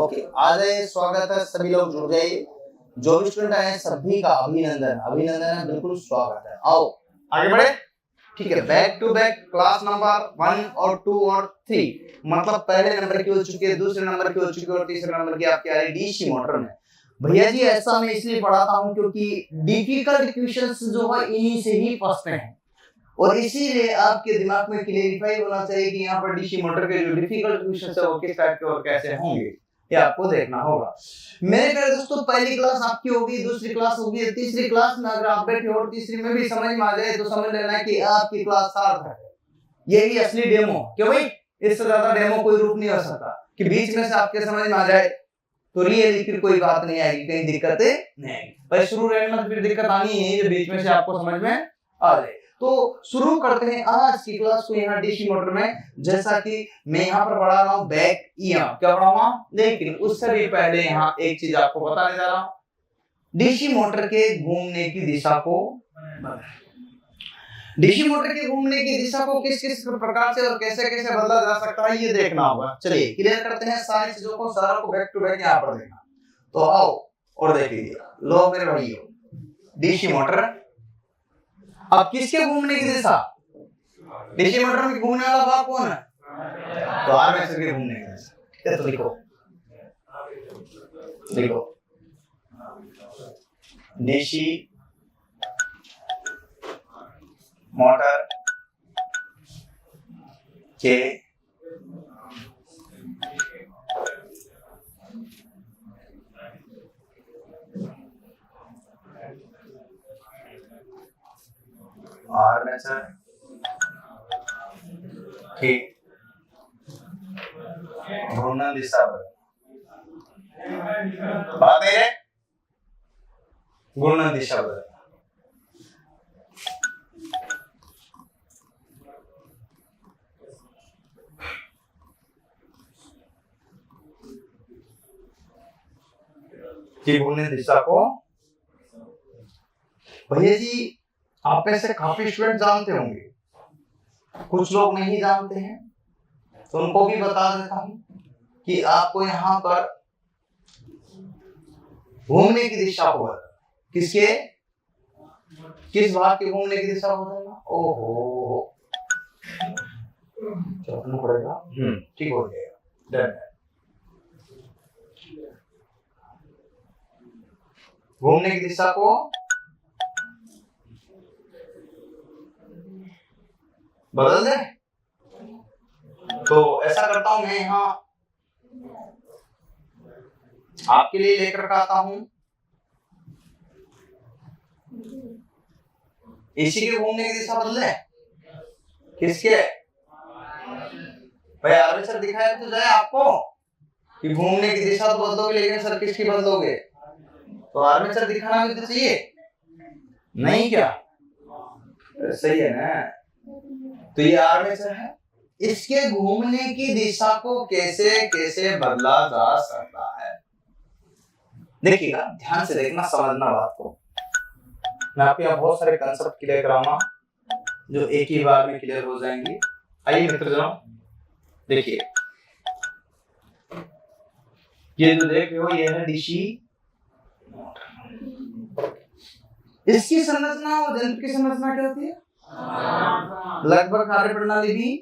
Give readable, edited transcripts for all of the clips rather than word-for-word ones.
Okay, आ जाए, स्वागत है, सभी लोग जुड़ जाइए। जो भी स्टूडेंट आए सभी का अभिनंदन, अभिनंदन है, बिल्कुल स्वागत है। आओ आगे बढ़े। ठीक है, back to back class number 1 और 2 और 3, मतलब पहले नंबर की हो चुकी है, दूसरे नंबर की हो चुकी है और तीसरे नंबर की आपकी आ रही डीसी मोटर में। भैया जी ऐसा मैं इसलिए पढ़ाता हूं क्योंकि डिफिकल्ट क्वेश्चंस जो है इन्हीं से ही फंसते हैं, और इसीलिए आपके दिमाग में क्लियरिफाई होना चाहिए कि यहाँ पर डीसी मोटर के जो डिफिकल्ट क्वेश्चंस है वो किस टाइप के और कैसे होंगे, ये आपको देखना होगा। मेरे प्यारे दोस्तों, पहली क्लास आपकी होगी, दूसरी क्लास होगी, तीसरी क्लास में अगर आप बैठे और तीसरी में भी समझ में आ जाए तो समझ लेना कि आपकी क्लास सार्थक है। यही असली डेमो, क्यों भाई, इससे ज्यादा डेमो कोई रूप नहीं हो सकता कि बीच में से आपके समझ में आ जाए तो रियली फिर कोई बात नहीं आएगी, कहीं दिक्कतें नहीं आएगी। पर शुरू में फिर दिक्कत आनी है जब बीच में से आपको समझ में आ जाए। तो शुरू करते हैं आज की क्लास को यहाँ डीसी मोटर में। जैसा कि मैं यहाँ पर पढ़ा रहा हूँ बैक ईएम, क्या पढ़ा रहा हूँ, लेकिन उससे भी पहले यहाँ एक चीज आपको बताने जा रहा हूँ। डीसी मोटर के घूमने की दिशा को, डीसी मोटर के घूमने की दिशा को किस किस प्रकार से और कैसे कैसे बदला जा सकता है ये देखना होगा। चलिए क्लियर करते हैं सारी चीजों को, सारा को बैक टू बैक यहाँ पर देखना। तो आओ और देख लीजिए, लो मेरे भाइयों, डीसी मोटर अब किसके घूमने की दिशा, डीसी मोटर में घूमने वाला भाग कौन है, तो आर्मेचर के घूमने की दिशा। तो लिखो लिखो, डीसी मोटर के आर्मेचर की घूर्णन दिशा पर बात है, घूर्णन दिशा पर की घूर्णन दिशा को। भैया जी आप में से काफी स्टूडेंट जानते होंगे, कुछ लोग नहीं जानते हैं, तो उनको भी बता देता हूं कि आपको यहाँ पर घूमने की दिशा को किसके, किस भाग के घूमने की दिशा बदलना। ओहो चलना पड़ेगा, ठीक हो जाएगा। घूमने की दिशा को बदल दे। तो ऐसा करता हूं मैं यहाँ आपके लिए लेकर आता हूं इसी के घूमने की दिशा बदले, किसके भाई, आर्मेचर दिखाया तो जाए आपको कि घूमने की दिशा तो बदलोगे, लेकिन सर किसकी बदलोगे, तो आर्मेचर दिखाना भी तो चाहिए नहीं क्या, सही है ना। तो ये आर्मेचर है, इसके घूमने की दिशा को कैसे कैसे बदला जा सकता है, देखिएगा, ध्यान से देखना, समझना बात को। मैं आपके यहाँ बहुत सारे कंसेप्ट क्लियर कराऊंगा जो एक ही बार में क्लियर हो जाएंगे। आइए मित्रजनों, देखिए ये जो देख रहे हो ये है डीसी, इसकी संरचना और यंत्र की संरचना क्या होती है, लगभग कार्य प्रणाली भी,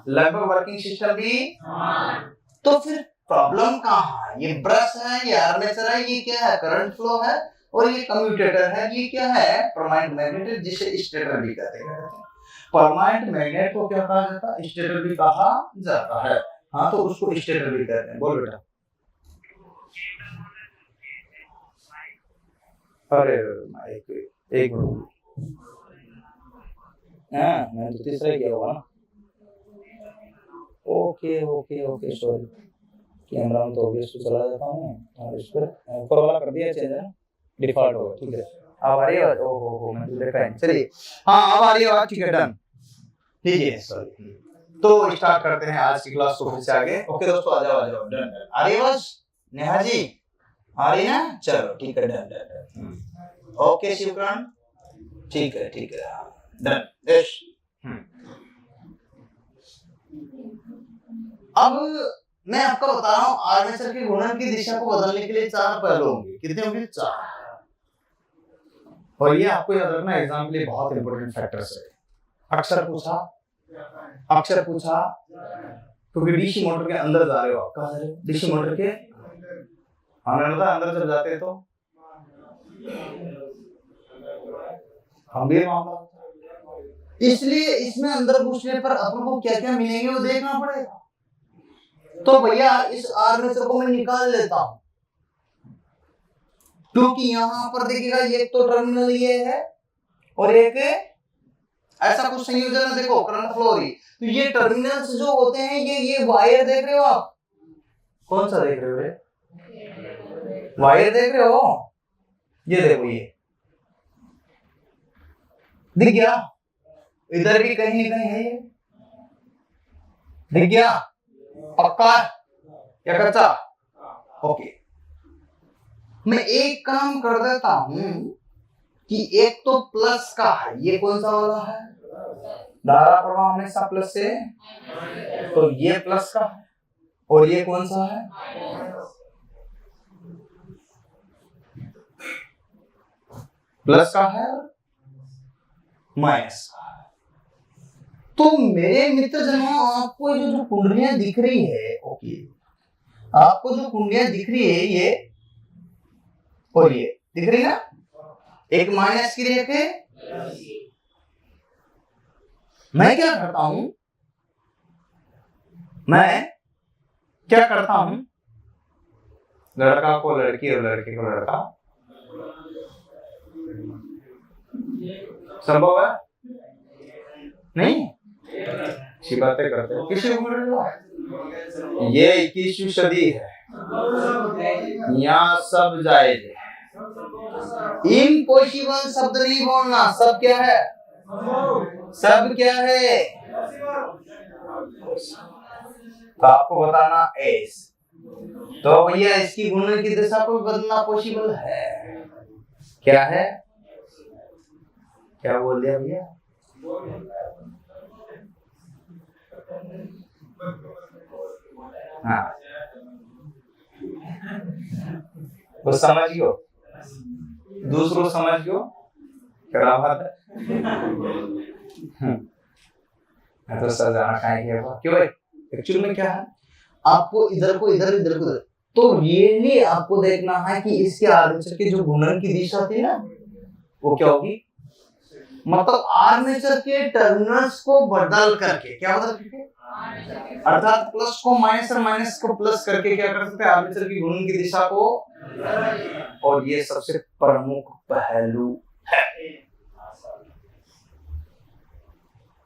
लगभग वर्किंग सिस्टम भी। तो फिर प्रॉब्लम कहाँ है, ये ब्रश है, ये आर्मेचर है, ये क्या है, करंट फ्लो है, और ये कम्यूटेटर है, ये क्या है, परमानेंट मैग्नेट, जिसे स्टेटर भी कहते हैं। परमानेंट मैग्नेट को क्या कहा जाता है, स्टेटर भी कहा जाता है। हाँ तो उसको स्टेटर भी कहते हैं। बोल बेटा, अरे एक मिनट, हाँ मैं तो तीसरा किया होगा ना। Okay okay okay sorry, camera में तो ऑब्वियस चला जाता हूँ और इस पर ऊपर वाला कर दिया चेंज है, डिफॉल्ट होगा, ठीक है। अब आ रही है, ओहो मैं तो देखा है, चलिए हाँ अब आ रही है आवाज, ठीक है डन, लीजिए सॉरी। तो स्टार्ट करते हैं आज की क्लास को फिर से आगे। ओके दोस्तों आ जाओ डन, आ रही है बस, नेहा जी आ रही है ना, चलो ठीक है डन डन। ओके शिवकरण, ठीक है डन यस। अब मैं आपको बता रहा हूं आर्मेचर के घूर्णन की दिशा को बदलने के लिए 4 पहलू होंगे। कितने होंगे? 4। और ये आपको याद रखना एग्जाम के लिए बहुत इंपॉर्टेंट फैक्टर्स है। अक्सर पूछा क्योंकि डीसी मोटर के अंदर जा रहे हो आप। कहां जा रहे हो? डीसी मोटर के अंदर जब जाते हैं तो गंभीर मामला, इसलिए इसमें अंदर घुसने पर अपन को क्या क्या मिलेंगे वो देखना पड़ेगा। तो भैया इस आर्मेचर को मैं निकाल लेता हूं, क्योंकि यहां पर देखिएगा एक तो टर्मिनल ये है और एक ऐसा कुछ संयोजन है। देखो करंट फ्लो रही, तो ये टर्मिनल्स जो होते हैं ये वायर देख रहे हो आप? कौन सा देख रहे हो? वायर देख रहे हो? ये देखो, ये दिख गया? इधर भी कहीं ना कहीं है, ये दिख गया? पक्का या कच्चा? ओके, मैं एक काम कर देता हूं कि एक तो प्लस का है, ये कौन सा वाला है? धारा प्रवाह हमेशा प्लस से, तो ये प्लस का है। और ये कौन सा है? प्लस का है, माइनस का है। तो मेरे मित्र जनों, आपको जो कुंडलियां दिख रही है, ओके, आपको जो कुंडलियां दिख रही है ये और ये दिख रही ना, एक माइनस की रेखा। मैं क्या करता हूं, लड़का को लड़की और लड़के को लड़का, संभव है? नहीं, अच्छी बातें करते हो। किसी उम्र ये 21वीं सदी है, यहाँ सब जायज है। इम्पॉसिबल शब्द नहीं बोलना। सब क्या है? सब क्या है? तो आपको बताना एस, तो भैया इसकी घूर्णन की दिशा को बदलना पॉसिबल है। क्या है? क्या बोल दिया भैया? हाँ, वो समझियो, दूसरों समझियो, क्या बात है? तो सजाना खाएंगे क्यों भाई? एक्चुअली में क्या है, आपको इधर को इधर, इधर को इधर, तो रियली आपको देखना है कि इसके आर्मेचर की जो घूर्णन की दिशा थी ना, वो क्या होगी? मतलब आर्मेचर के टर्मिनल्स को बदल करके, क्या बदल करके? अर्थात प्लस को माइनस और माइनस को प्लस करके क्या कर सकते हैं? आर्मेचर की घूर्णन की दिशा को। और ये सबसे प्रमुख पहलू है,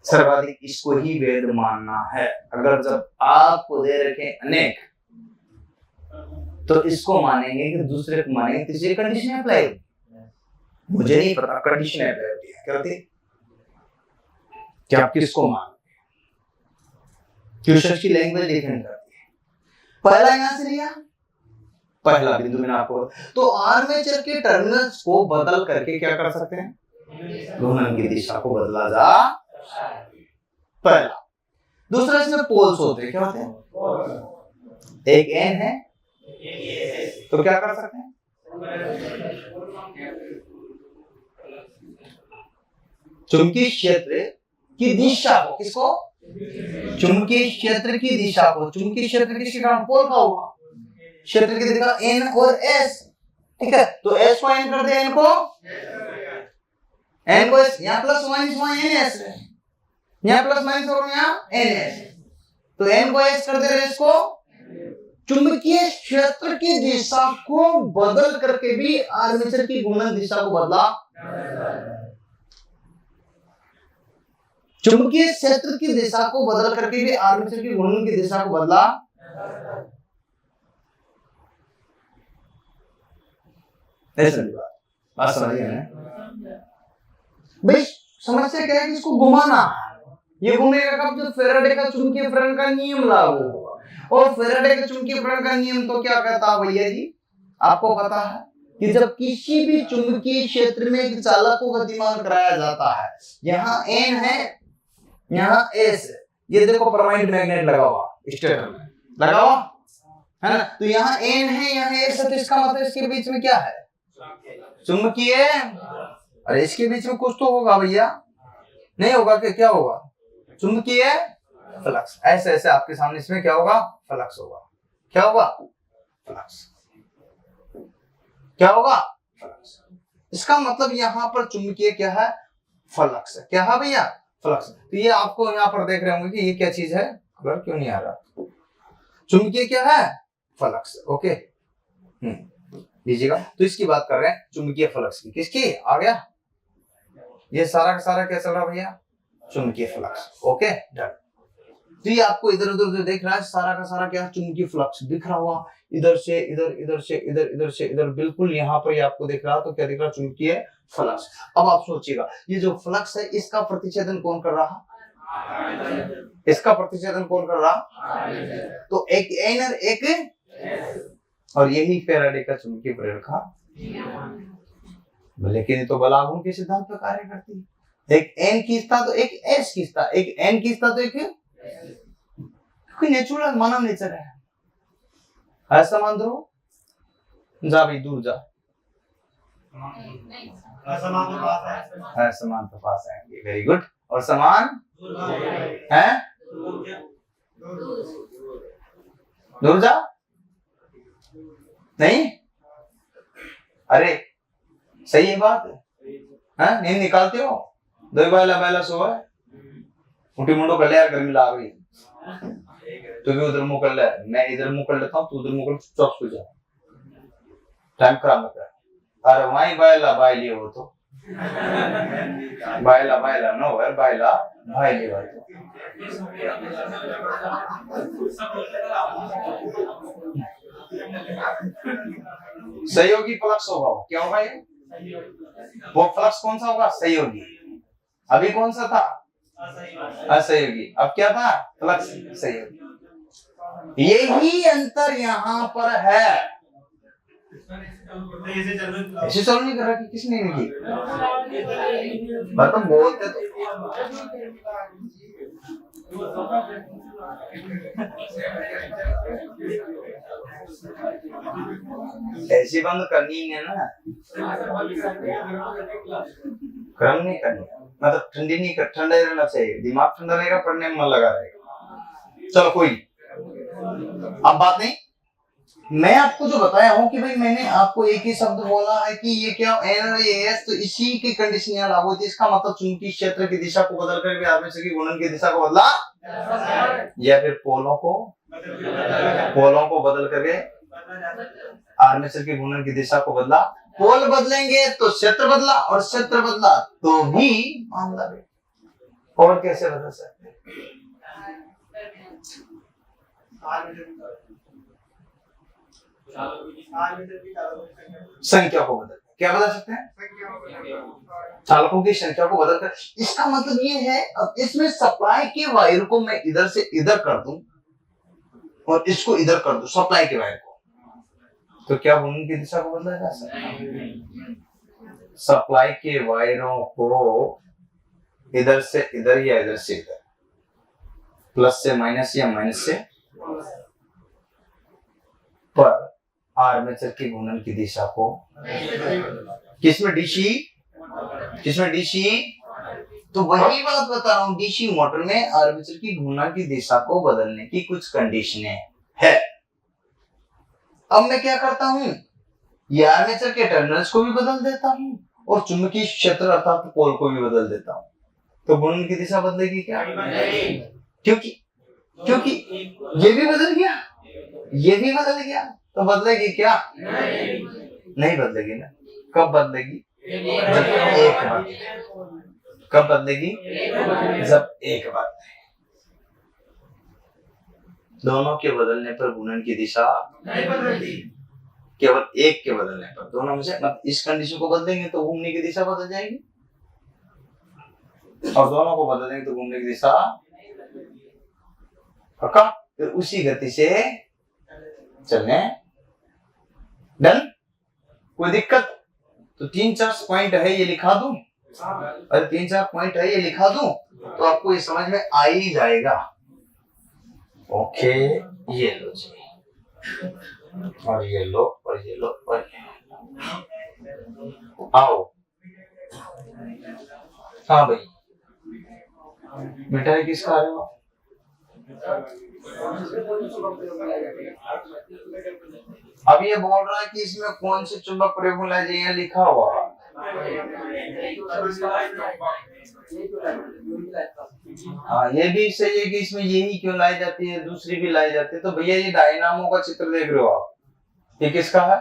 सर्वाधिक इसको ही वेद मानना है। अगर जब आपको दे रखे अनेक, तो इसको मानेंगे कि दूसरे को मानेंगे, तीसरी कंडीशन अप्लाई होगी। मुझे नहीं पता कंडीशन अप्लाई होती है क्या होती है, कि आप किसको मानोगे। क्वेश्चन की लैंग्वेज डिफरेंट करती है। पहला यहां से लिया, पहला बिंदु मैंने आपको, तो आर्मेचर के टर्मिनल्स को बदल करके क्या कर सकते हैं? घूर्णन की दिशा को बदला जा पहला। दूसरा, इसमें पोल्स होते हैं। क्या होते हैं? एक एन है, तो क्या कर सकते हैं? चुंबकीय क्षेत्र की दिशा को, किसको? चुंबकीय क्षेत्र की दिशा को, चुंबकीय क्षेत्र किसके कारण? पोल का होगा। क्षेत्र की दिशा एन और एस, ठीक है? तो एस को एन कर दे, एन को एस, यहाँ प्लस माइनस वहां एन एस, यहाँ प्लस माइनस और यहाँ एन एस, तो एन को एस कर दे रहे, इसको चुंबकीय क्षेत्र की दिशा को बदल करके भी आर्मेचर की घूर्णन दिशा को बदला। चुंबकीय क्षेत्र की दिशा को बदल करके भी आर्मेचर की घूर्णन की दिशा को बदला। बात समझिए ना भाई। समस्या क्या है कि इसको घुमाना, ये घूमेगा कब? जब फैराडे का चुंबकीय फलन का नियम लागू होगा। और फैराडे का चुंबकीय फलन का नियम तो क्या कहता है भैया जी? आपको पता है कि जब किसी भी चुंबकीय क्षेत्र में एक चालक को गतिमान कराया जाता है, यहाँ एन है, यहाँ एस है, ये देखो परमानेंट मैग्नेट लगा हुआ, स्टेटर में लगा हुआ, है ना। तो यहाँ एन है, यहाँ एस है, तो इसका मतलब इसके बीच में क्या है? चुंबकीय। अरे इसके बीच में कुछ तो होगा भैया, नहीं होगा कि क्या होगा? चुंबकीय फ्लक्स। ऐसे ऐसे आपके सामने इसमें क्या होगा? फ्लक्स होगा। क्या होगा? फ्लक्स। क्या होगा? फ्लक्स। इसका मतलब यहाँ पर चुंबकीय क्या है? फ्लक्स है। क्या है भैया? फ्लक्स। तो ये आपको यहाँ पर देख रहे होंगे कि ये क्या चीज है? कलर क्यों नहीं आ रहा? चुंबकीय क्या है? फ्लक्स। ओके, लीजिएगा। तो इसकी बात कर रहे हैं, चुंबकीय फ्लक्स की। किसकी? आ गया ये सारा का सारा क्या चल रहा भैया? चुंबकीय फ्लक्स। Okay, done. तो ये आपको इधर उधर जो देख रहा है सारा का सारा क्या? चुंबकीय फ्लक्स दिख रहा हुआ, इधर से इधर, इधर से इधर, इधर से इधर, बिल्कुल यहाँ पर ये आपको दिख रहा, तो क्या दिख रहा? चुंबकीय फ्लक्स। अब आप सोचिएगा, ये जो फ्लक्स है इसका प्रतिच्छेदन कौन कर रहा? इसका प्रतिच्छेदन कौन कर रहा? तो एक एन और एक, और यही फैराडे का चुंबकीय प्रेरण का। लेकिन ये तो बलागुण के सिद्धांत पर कार्य करती है। एक एन खींचता तो एक एस खींचता, एक एन खींचता तो एक, कोई नेचुरल मानव नेचर है। ऐसा मान दो, जा भाई दूर जा, समान तो पास आएंगे। Very good. और समान है दूर जा नहीं। अरे सही है बात है, नींद निकालते हो? दो बायला बायला सो है, मुठी मुंडो कर ले यार, गर्मी लाग रही। तू भी उधर मुंह कर ले, मैं इधर मुंह कर लेता हूँ, तू उधर मुंह कर, चुपचाप सो जा, टाइम खराब मत कर। अरे वहीं बायला बायली हो तो बायला बायला नो यार, बायला बायली हो तो। सहयोगी फ्लक्स होगा वो। क्या होगा ये? वो फ्लक्स कौन सा होगा? सहयोगी। अभी कौन सा था? असहयोगी। अब क्या था? फ्लक्स सहयोगी। यही अंतर यहाँ पर है। ऐसे चालू नहीं कर रहा कि किसने नहीं की? मतलब बोलते तो ऐसी बंद करनी है ना, गर्म नहीं करनी, मतलब ठंडी नहीं कर, ठंडा ही रहना चाहिए, दिमाग ठंडा रहेगा, पढ़ने में मन लगा रहेगा। चलो कोई, अब बात नहीं, मैं आपको जो बताया हूं कि भाई मैंने आपको एक ही शब्द बोला है कि ये क्या एन और ये एस, तो इसी की कंडीशन यहाँ लागू होती है। इसका मतलब चुंबकीय क्षेत्र की दिशा को बदल करके आर्मेचर की घूर्णन की दिशा को बदला, या फिर पोलों को बदल करके आर्मेचर की घूर्णन की दिशा को बदला। पोल बदलेंगे तो क्षेत्र बदला, और क्षेत्र बदला तो भी मामला है। और कैसे बदल सकते हैं? संख्या को बदल, क्या बदल सकते हैं? चालकों की संख्या को बदल कर। इसका मतलब ये है, अब इसमें सप्लाई के वायर को मैं इधर से इधर कर दूं और इसको इधर कर दूं, सप्लाई के वायर को, तो क्या घूर्णन की दिशा को बदला जा सकता है? सप्लाई के वायरों को इधर से इधर या इधर से इधर, प्लस से माइनस या माइनस से पर आर्मेचर की घूर्णन की दिशा को, किसमें? डीसी, तो वही बात बता रहा हूं, डीसी मोटर में आर्मेचर की घूर्णन की दिशा को बदलने की कुछ कंडीशनें है। अब मैं क्या करता हूं, ये आर्मेचर के टर्मिनल्स को भी बदल देता हूं और चुंबकीय क्षेत्र अर्थात पोल को भी बदल देता हूं, तो घूर्णन की दिशा बदलेगी क्या? क्योंकि ये भी बदल गया, ये भी बदल गया, तो बदलेगी क्या? नहीं बदलेगी ना। कब बदलेगी? जब एक बार। कब बदलेगी? जब एक बार। दोनों के बदलने पर घूर्णन की दिशा नहीं बदलती, केवल एक के बदलने पर। दोनों में से मतलब इस कंडीशन को बदलेंगे तो घूमने की दिशा बदल जाएगी, और दोनों को बदल देंगे तो घूमने की दिशा पक्का, फिर उसी गति से चलने। डन? कोई दिक्कत? तो 3-4 पॉइंट है, ये लिखा दूं? अरे 3-4 पॉइंट है, ये लिखा दूं तो आपको ये समझ में आ ही जाएगा। ओके, ये लो जी, और ये लो और ये लो और ये आओ। हाँ भाई, मिठाई किस खा रहे हो? अब ये बोल रहा है कि इसमें कौन से चुंबक प्रयोग लाए जाए, लिखा हुआ। हाँ, ये भी सही है कि इसमें यही क्यों लाई जाती है, दूसरी भी लाई जाती है। तो भैया ये डायनामो का चित्र देख रहे हो आप, ये किसका है?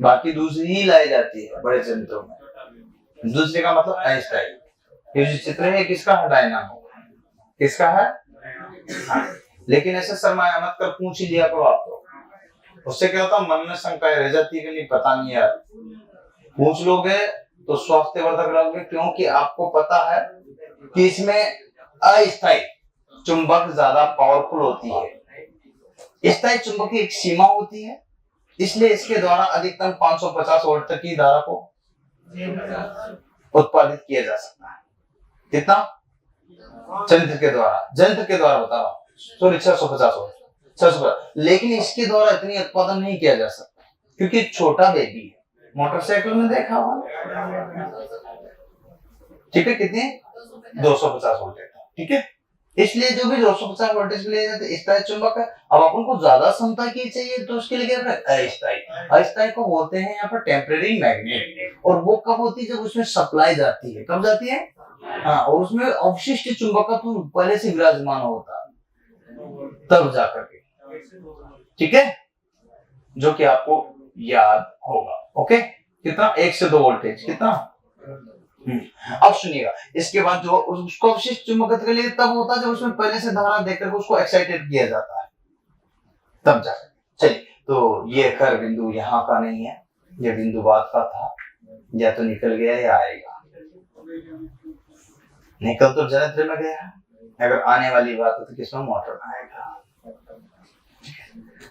बाकी दूसरी ही लाई जाती है बड़े यंत्रों में। दूसरे का मतलब आइंस्टाइन। ये जो चित्र है किसका है? डायनामो। किसका है? हाँ। लेकिन ऐसे सरमाया मत कर, पूछ ही लिया करो आप तो, उससे क्या होता है मन में शंकाएं रह जाती है कि नहीं पता नहीं यार। पूछ लोगे तो स्वास्थ्यवर्धक रहोगे, क्योंकि आपको पता है कि इसमें अस्थायी चुंबक ज्यादा पावरफुल होती है। स्थायी चुंबक की एक सीमा होती है, इसलिए इसके द्वारा अधिकतम 550 वोल्ट तक की धारा को उत्पादित किया जा सकता है। कितना? यंत्र के द्वारा बता रहा हूँ, सॉरी 650 वोल्ट, 650। लेकिन इसके द्वारा इतनी उत्पादन नहीं किया जा सकता क्योंकि छोटा बेबी है। मोटरसाइकिल में देखा हुआ, ठीक है, कितने? 250 वोल्टेज, ठीक है। इसलिए जो भी 250 वोल्टेज के लिए स्थायी चुंबक है। अब अपन को ज्यादा क्षमता की चाहिए तो उसके लिए क्या है? अस्थायी। अस्थायी को बोलते हैं यहाँ पर टेम्परेरी मैग्नेट। और वो कब होती है? जब उसमें सप्लाई जाती है। कब जाती है? हाँ, और उसमें अवशिष्ट चुंबकत्व पहले से विराजमान होता है तब जाकर के, ठीक है, जो कि आपको याद होगा। ओके, कितना? 1 से 2 वोल्टेज, कितना? अब सुनिएगा, इसके बाद जो उसको अवशिष्ट चुंबकत्व के लिए तब होता है जब उसमें पहले से धारा देकर उसको एक्साइटेड किया जाता है, तब जाकर। चलिए, तो ये खैर बिंदु यहाँ का नहीं है, ये बिंदु बाद का था, या तो निकल गया या आएगा। निकल तो जनरेटर में गया, अगर आने वाली बात है तो किसमें? मोटर में आएगा।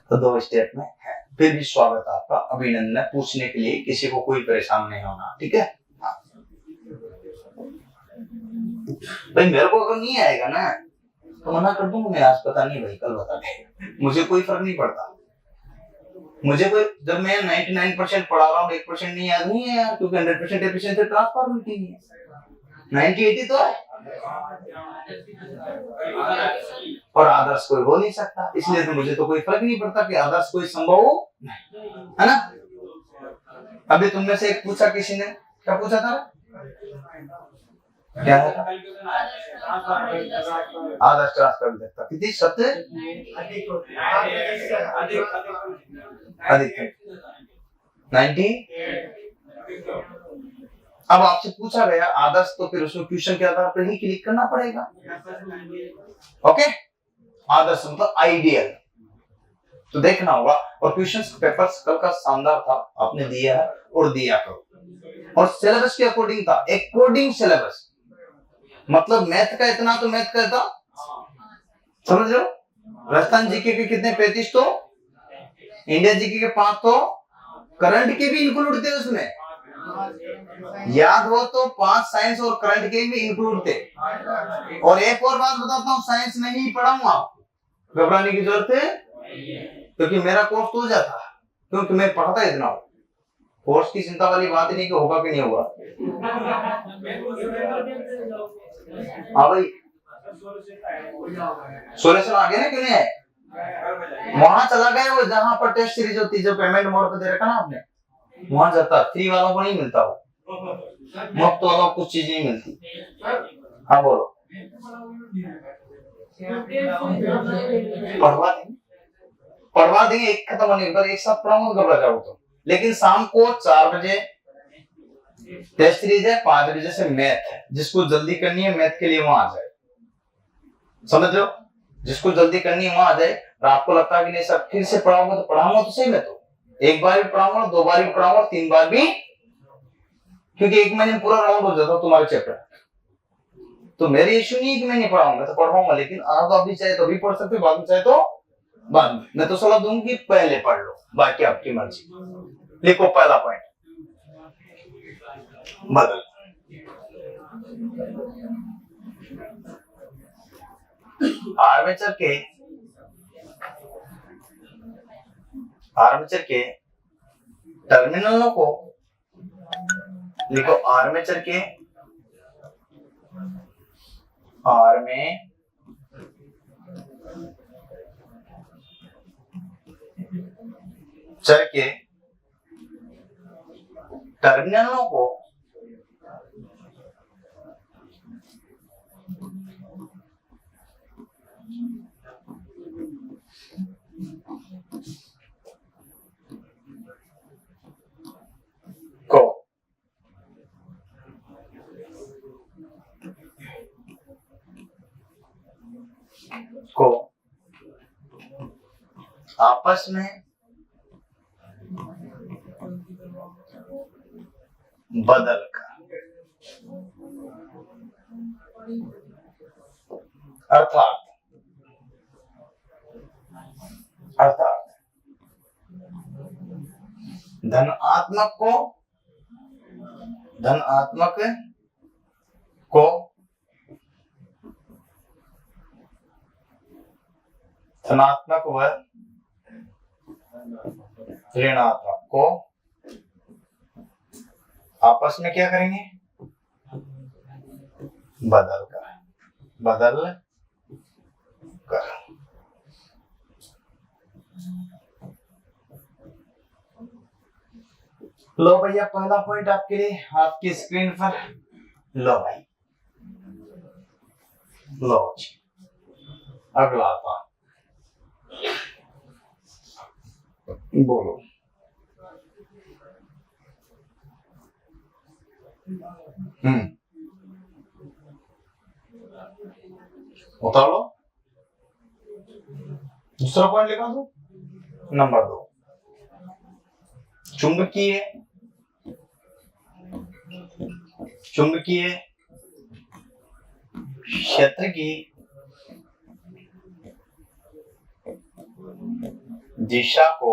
तो 2 स्टेप में है। फिर भी स्वागत है आपका, अभिनंदन पूछने के लिए, किसी को कोई परेशान नहीं होना, ठीक है। हाँ भाई, मेरे को अगर नहीं आएगा ना तो मना कर दूंगा मैं, आज पता नहीं भाई, कल बता दे, मुझे कोई फर्क नहीं पड़ता। मुझे कोई, जब मैं 99% पढ़ा रहा हूँ 1% नहीं याद नहीं है यार, क्योंकि 100% एफिशिएंसी ट्रांसफर होती है। 90-80 तो है, और आदर्श कोई हो नहीं सकता, इसलिए तो मुझे तो कोई फर्क नहीं पड़ता कि आदर्श कोई संभव हो, है ना। अभी तुमने से एक पूछा, किसी ने क्या पूछा था? क्या है? आदर्श ट्रांसफर विधेयता कितनी? सत्य अधिक 90। अब आपसे पूछा गया आदर्श, तो फिर उसमें क्वेश्चन के आधार पर ही क्लिक करना पड़ेगा। ओके, आदर्श मतलब आइडियल, तो देखना होगा। और क्वेश्चन पेपर्स कल का शानदार था, आपने दिया है और दिया करो। और सिलेबस के अकॉर्डिंग था, अकॉर्डिंग सिलेबस, मतलब मैथ का इतना तो मैथ का था, समझ लो। राजस्थान जीके के कितने? 35 तो, इंडिया जीके के 5 तो, करंट के भी इंक्लूड थे उसमें, याद हो तो 5 साइंस और करंट के भी इंक्लूड थे। और एक और बात बताता हूँ, साइंस नहीं पढ़ाऊंगा, घबराने की जरूरत है, क्योंकि मेरा कोर्स तो हो जाता, क्योंकि मैं पढ़ता इतना हूँ। कोर्स की चिंता वाली बात ही नहीं कि होगा कि नहीं होगा। हाँ भाई, सोल्यूशन आगे ना, क्यों नहीं है? वहां चला गया वो, जहां पर टेस्ट सीरीज होती है, जो पेमेंट मोड पे दे रखा ना आपने, वहां जाता। फ्री वालों को नहीं मिलता वो, मुफ्त वालों को कुछ चीज नहीं मिलती। हाँ बोलो, पढ़वा देंगे एक खत्म होने पर, एक साथ पढ़ाऊंगा, घबरा जाओ तो। लेकिन शाम को 4 बजे टेस्ट सीरीज है, 5 बजे से मैथ है। जिसको जल्दी करनी है मैथ के लिए वहां आ जाए, समझ लो, जिसको जल्दी करनी है वहां आ जाए। और आपको लगता है कि नहीं सर फिर से पढ़ाऊंगा, तो पढ़ाऊंगा तो सही, मैं तो 1 बार भी पढ़ाऊंगा, 2 बार भी पढ़ाऊंगा, 3 बार भी, क्योंकि 1 महीने में पूरा राउंड हो जाता तुम्हारे चैप्टर। तो मेरी इश्यू नहीं है कि मैं नहीं पढ़ाऊंगा, तो पढ़ाऊंगा। लेकिन आप अभी चाहे तो अभी पढ़ सकते हो, बाद में चाहे तो बाद में। मैं तो सलाह दूंगी पहले पढ़ लो, बाकी आपकी मर्जी। लिखो पहला पॉइंट, बदल। आर्मेचर के आर्मेचर के टर्मिनलों को लिखो, आर्मेचर के टर्मिनलों को को आपस में बदलकर, अर्थात धनात्मक को धनात्मक व ऋणात्मक को आपस में क्या करेंगे, बदल कर। लो भैया पहला पॉइंट आपके लिए आपकी स्क्रीन पर। लो भाई, लो जी, अगला था, बोलो। उतार लो। दूसरा पॉइंट लिखा दो, नंबर 2, चुंबकीय क्षेत्र की दिशा को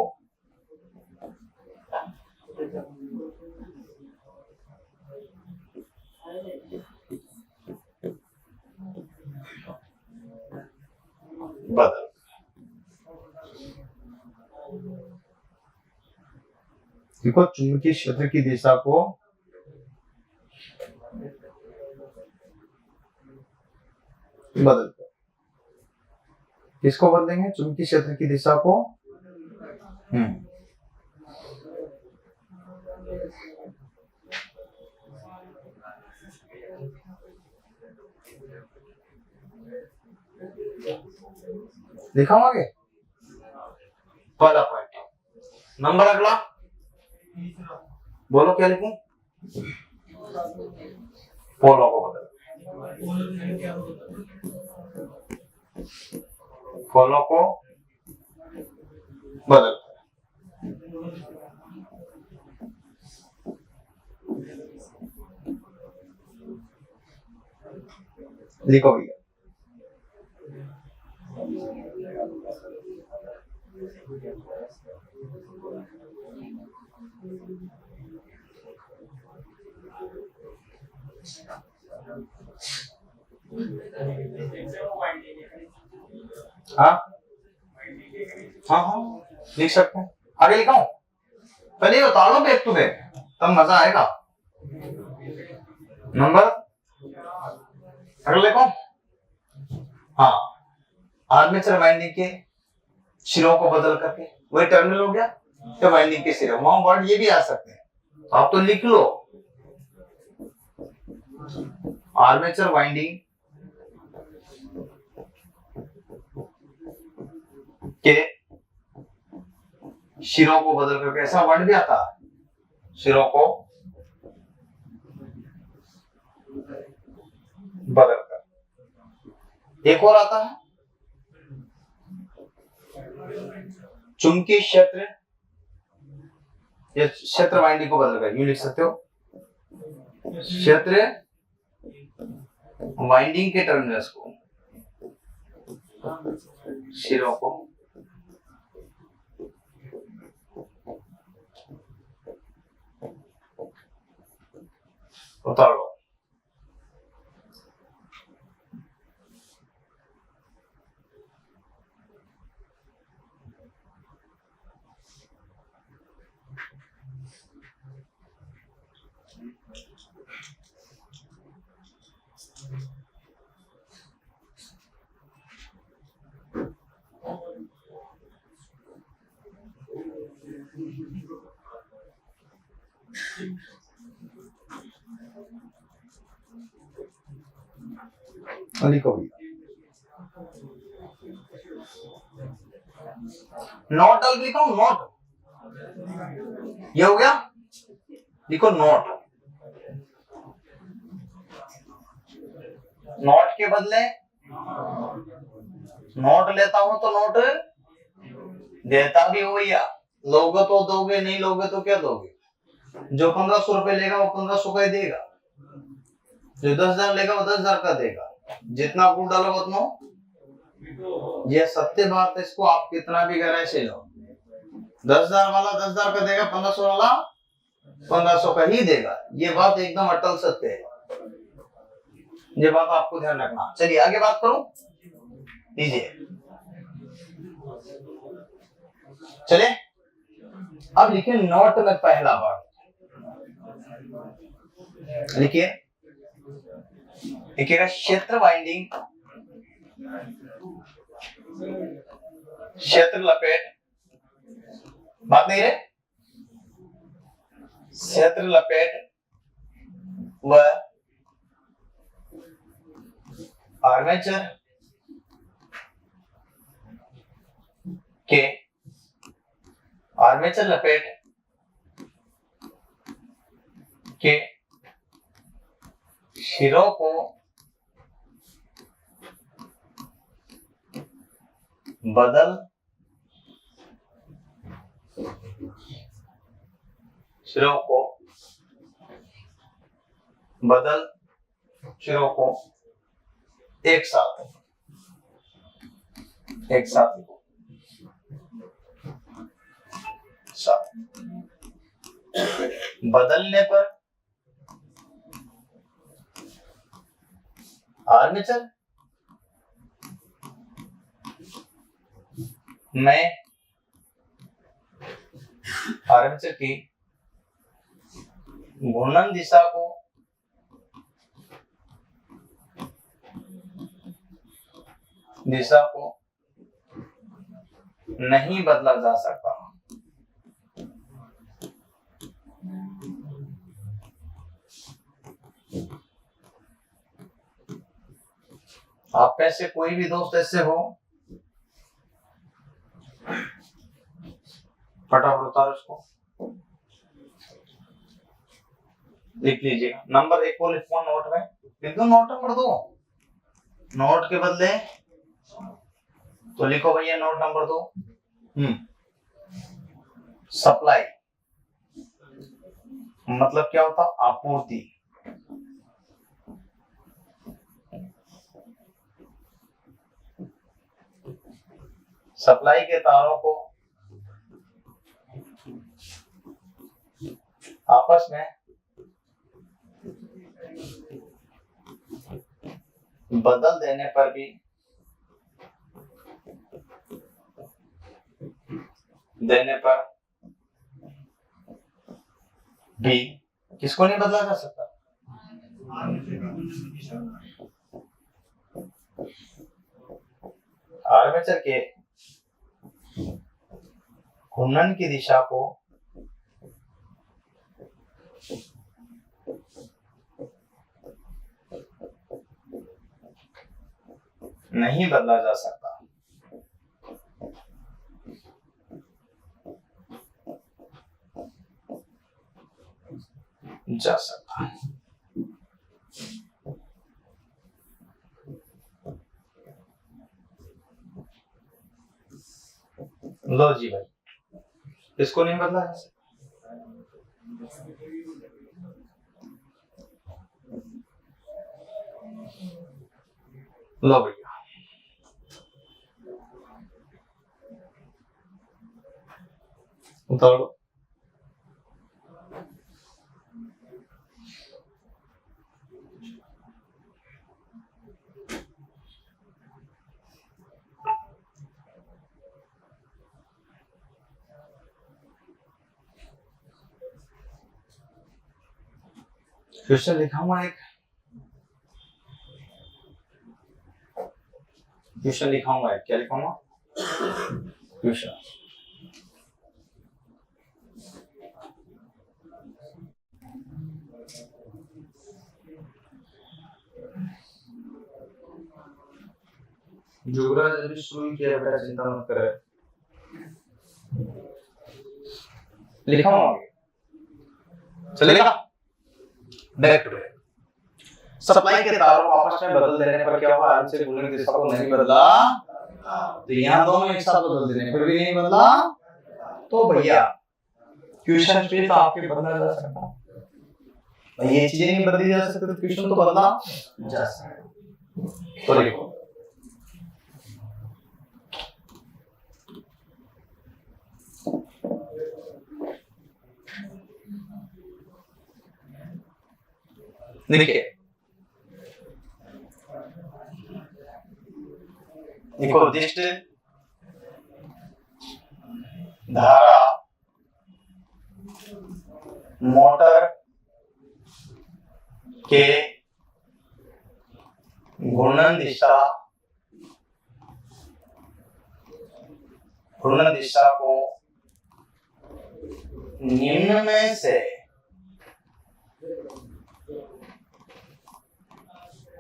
बदल। देखो, चुंबकीय क्षेत्र की दिशा को बदल। किसको बदलेंगे? चुंबकीय क्षेत्र की दिशा को। लिखा हूं आगे, पहला पॉइंट। नंबर अगला बोलो, क्या लिखूं? पोलो को बदल, पोलो को बदल। लिखो भैया, हाँ हाँ हाँ लिख सकते हैं। आगे लिखा हूं, पहले ये बता लो बैक टू बैक, तब मजा आएगा। नंबर अगले लिखो। हाँ, आर्मेचर वाइंडिंग के सिरों को बदल करके, वही टर्मिनल हो गया या वाइंडिंग के सिरे, वहां वर्ड ये भी आ सकते हैं, आप तो लिख लो। आर्मेचर वाइंडिंग के सिरों को बदल करके, ऐसा वर्ड भी आता है, सिरों को बदल कर। एक और आता है, चुंबकीय क्षेत्र या क्षेत्र वाइंडिंग को बदल कर, यूं लिख सकते हो, क्षेत्र वाइंडिंग के टर्मिनल्स को, सिरों को उतार लो। लिखो नोट डाल लिखा हूं नोट, ये हो गया, लिखो नोट। नोट के बदले नोट लेता हूं तो नोट देता भी हो, या लोगे तो दोगे, नहीं लोगे तो क्या दोगे। जो 1500 रुपए लेगा वो 1500 का ही देगा, जो 10,000 लेगा वो 10,000 का देगा, जितना गुड़ डालोगे उतना। ये सत्य बात है, इसको आप कितना भी गहराई से लो, 10,000 वाला 10,000 का देगा, 1500 वाला 1500 का ही देगा। ये बात एकदम अटल सत्य है, ये बात आपको ध्यान रखना। चलिए आगे बात करूं, लीजिए चले। अब लिखिए नोट में पहला वर्ड, लिखिए, लिखिएगा क्षेत्र वाइंडिंग, क्षेत्र लपेट, बात नहीं रे, क्षेत्र लपेट व आर्मेचर के, आर्मेचर लपेट के सिरों को बदल, सिरों को बदल, सिरों को एक साथ बदलने पर आर्मेचर में, आर्मेचर की घूर्णन दिशा को नहीं बदला जा सकता। आप में से कोई भी दोस्त ऐसे हो, फटाफट उतारो उसको, लिख लीजिएगा। नंबर 1 को लिखो नोट में, लिख दो नोट नंबर 2, नोट के बदले तो लिखो भैया नोट नंबर 2, सप्लाई, मतलब क्या होता, आपूर्ति। सप्लाई के तारों को आपस में बदल देने पर भी किसको नहीं बदला जा सकता, आर्मेचर के घूर्णन की दिशा को नहीं बदला जा सकता। लो जी भाई, इसको नहीं बदला जा सकता। लो भैया, उतारो। क्वेश्चन लिखा हुआ एक, क्वेश्चन लिखा हुआ है, क्या लिखा हुआ क्वेश्चन। जुगराज अभी शुरू किया बेटा, चिंता मत करे, लिखा हूं आगे, चलेगा। बैक टू बैक सप्लाई के तारों को आपस में बदल देने पर क्या हुआ, आर्म से घूमने की दिशा को नहीं बदला, तो यहाँ दोनों एक साथ बदल देने फिर भी नहीं बदला, तो भैया क्वेश्चन पे तो आपके बदला जा सकता, भाई ये चीजें नहीं बदली जा सकती तो क्वेश्चन तो बदला जा सकता। तो लिखो देखिए, निकोदिष्ट धारा मोटर के घूर्णन दिशा को निम्न में से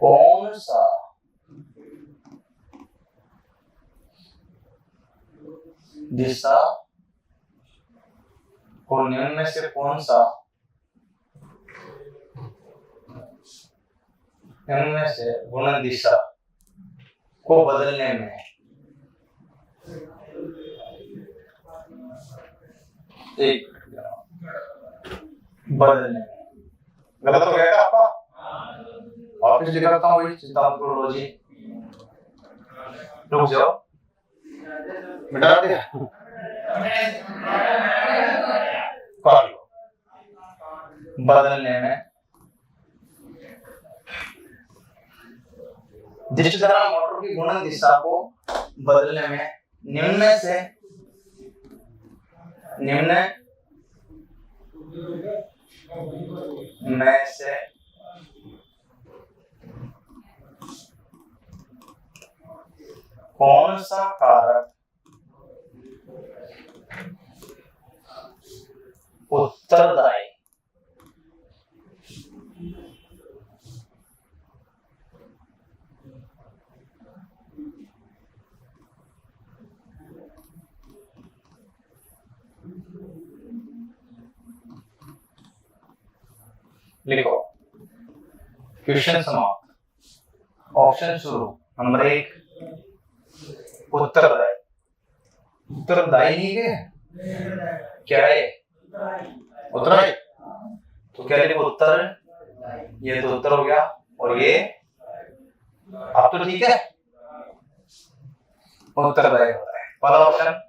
कौन सा दिशा को निम्न में से कौन सा निम्न में से घूर्णन दिशा को बदलने में एक बदलने में गलत हो गया आपका, वापिस दिखाता हूँ वही, चिंता मत करो जी, रुक जाओ, मिटा दिया, कर लो, बदलने में जिस तरह मोटर की घूर्णन दिशा को बदलने में निम्न में से कौन सा कारक उत्तरदायी लिखो, क्वेश्चन समाप्त, ऑप्शन शुरू, नंबर 1 उत्तरदायी, उत्तरदायी नहीं है क्या है, उत्तरदायी, तो क्या लिखो उत्तर, ये तो उत्तर हो गया, और ये अब तो ठीक है, उत्तरदायी होता है पहला ऑप्शन।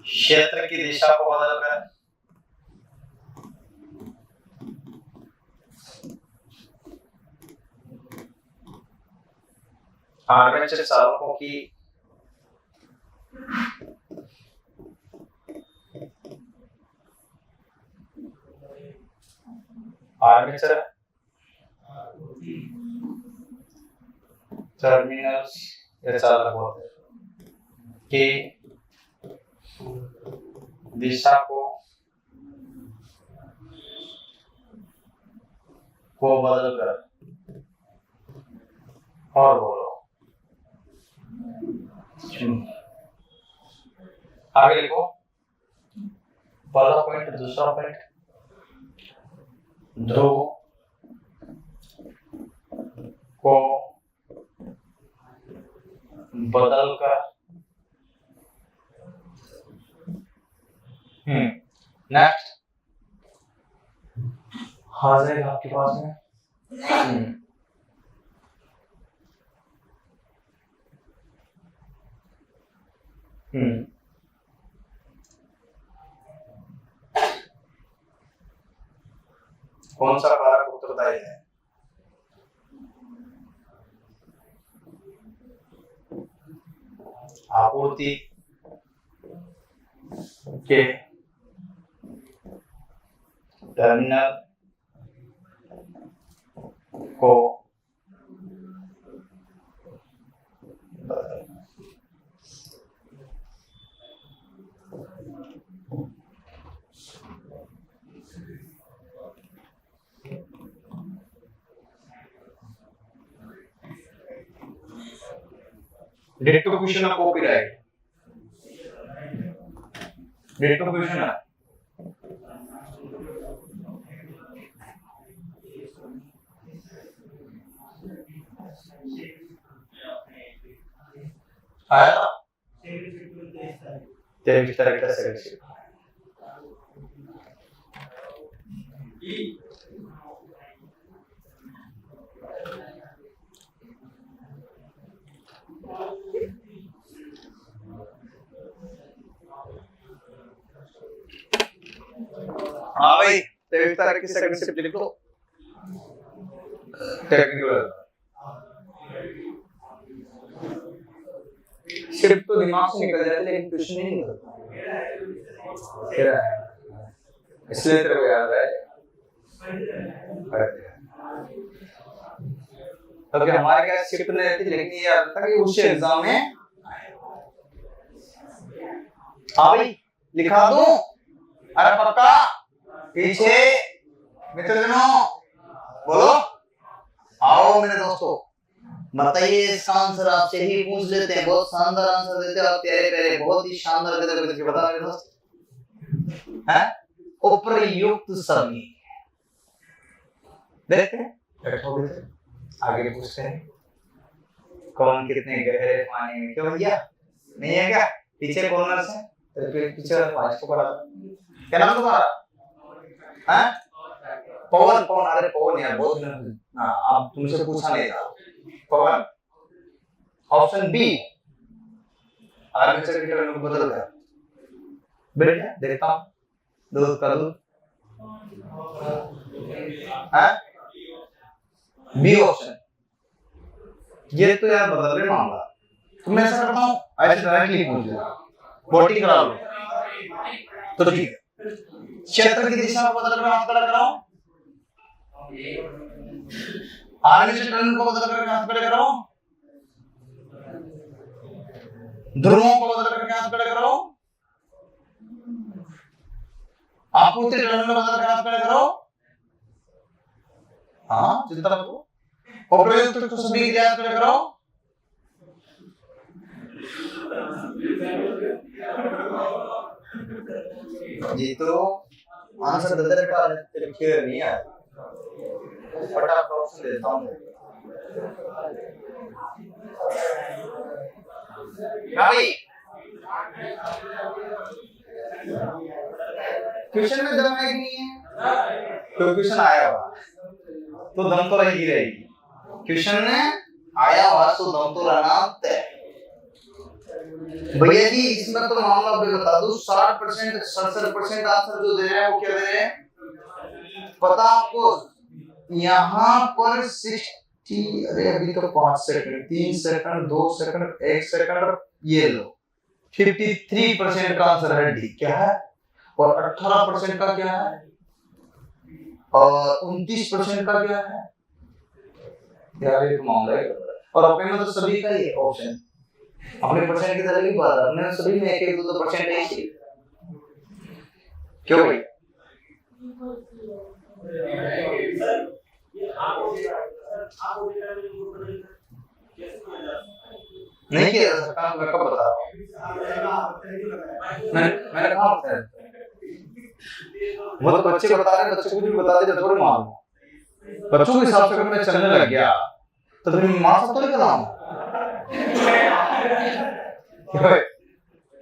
क्षेत्र की दिशा को बदलकर आर्मेचर चालकों की आर्मेचर टर्मिनल्स या चालक होते की दिशा को बदलकर, और बोलो आगे लिखो, पहला पॉइंट, दूसरा पॉइंट, ध्रुव को बदलकर, नेक्स्ट आ जाएगा आपके पास में, कौन सा कारक उत्तरदायी है, आपूर्ति के टर्मिनल को डिरेक्टिव क्वेश्चन है कॉपीराइट, डिरेक्टिव क्वेश्चन है आया तेरे किस तरह का सेक्शन हाँ भाई तेरे तरह की सेकंड शिफ्ट लिख लो टेक्निकल शिफ्ट तो दिमाग से निकल जाती है लेकिन क्वेश्चन नहीं निकलता तेरा इसलिए तेरे को याद है तो क्या हमारे क्या शिफ्ट नहीं रहती लेकिन ये याद था कि उस एग्जाम में हाँ भाई लिखा दूं अरे पक्का पीछे मित्रजनों बोलो आओ मेरे दोस्तों बताइए इसका आंसर आपसे ही पूछ लेते हैं बहुत शानदार आंसर देते हो आप प्यारे प्यारे बहुत ही शानदार देते हो बता मेरे दोस्त हैं उपयुक्त सभी देखते हैं आगे पूछते हैं कौन कितने गहरे पानी में क्यों भैया नहीं है क्या पीछे कॉर्नर से तो पीछे वाले को पढ़ा क्या नाम तुम्हारा हैं पवन पवन अरे पवन यार बहुत हाँ अब तुमसे पूछा नहीं था पवन ऑप्शन बी आर्मेचर की टर्न को बदल कर बेटा देखता हूं दूध का दूध हैं बी ऑप्शन ये तो यार बदल रहे मामला तो मैं ऐसा करता हूं ऐसे डायरेक्टली पूछ लो बोटी करा लो तो ठीक है क्षेत्र की दिशा को बदल कर हाथ खड़ा कराओ आर्मेचर टर्न को बदल कर हाथ खड़े कराओ ध्रुवों को बदल कर हाथ खड़े कराओ आपूर्ति टर्न को बदल कर हाथ खड़े करो हाँ चिंता मत करो उपयुक्त तो सभी के हाथ खड़े करो जी तो आंसर दे का क्लियर नहीं है फटाफट ऑप्शन देता हूं भाई क्वेश्चन में दम है कि नहीं है तो क्वेश्चन आया हुआ तो दम तो रही रहेगी क्वेश्चन में आया हुआ तो दम तो रहना तय भैया जी इसमें तो मामला अभी बता दूं 60% 67% आंसर जो दे रहे हैं वो क्या दे रहे हैं पता आपको यहाँ पर 60 अरे अभी तो 5 सेकंड 3 सेकंड 2 सेकंड 1 सेकंड ये लो 53% का आंसर है डी क्या है और 18% का क्या है और 29% का क्या है यार ये मामला है और अपने में तो सभी का ही ऑप्शन अपने परसेंट की तरह की बात है अपने सभी में 1-2% है ही क्यों भाई नहीं किया जा सकता मैं कब बता रहा हूँ मैंने कहा होता है वो तो बच्चे बता रहे हैं बच्चे को भी बता दे थोड़ी मालूम बच्चों के हिसाब से अगर मैं चलने लग गया तो फिर मार सकता नहीं कराऊं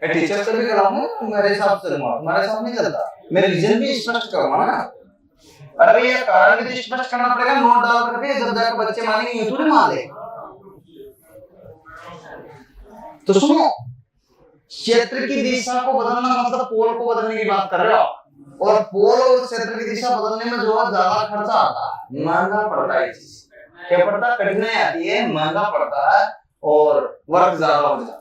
मैं टीचर से भी कराऊंगा मेरे हिसाब से तुम्हारे हिसाब नहीं चलता मैं रीजन भी स्पष्ट करूंगा ना अरे ये कारण भी स्पष्ट करना पड़ेगा नोट डाल करके जब जाकर बच्चे मानेंगे तो नहीं मान ले तो सुनो क्षेत्र की दिशा को बदलना मतलब पोल को बदलने की बात कर रहे हो और पोल और क्षेत्र की दिशा बदलने में जो ज्यादा खर्चा आता है महंगा पड़ता है क्या पड़ता है कठिनाई आती है महंगा पड़ता है और वर्क ज्यादा हो जाता है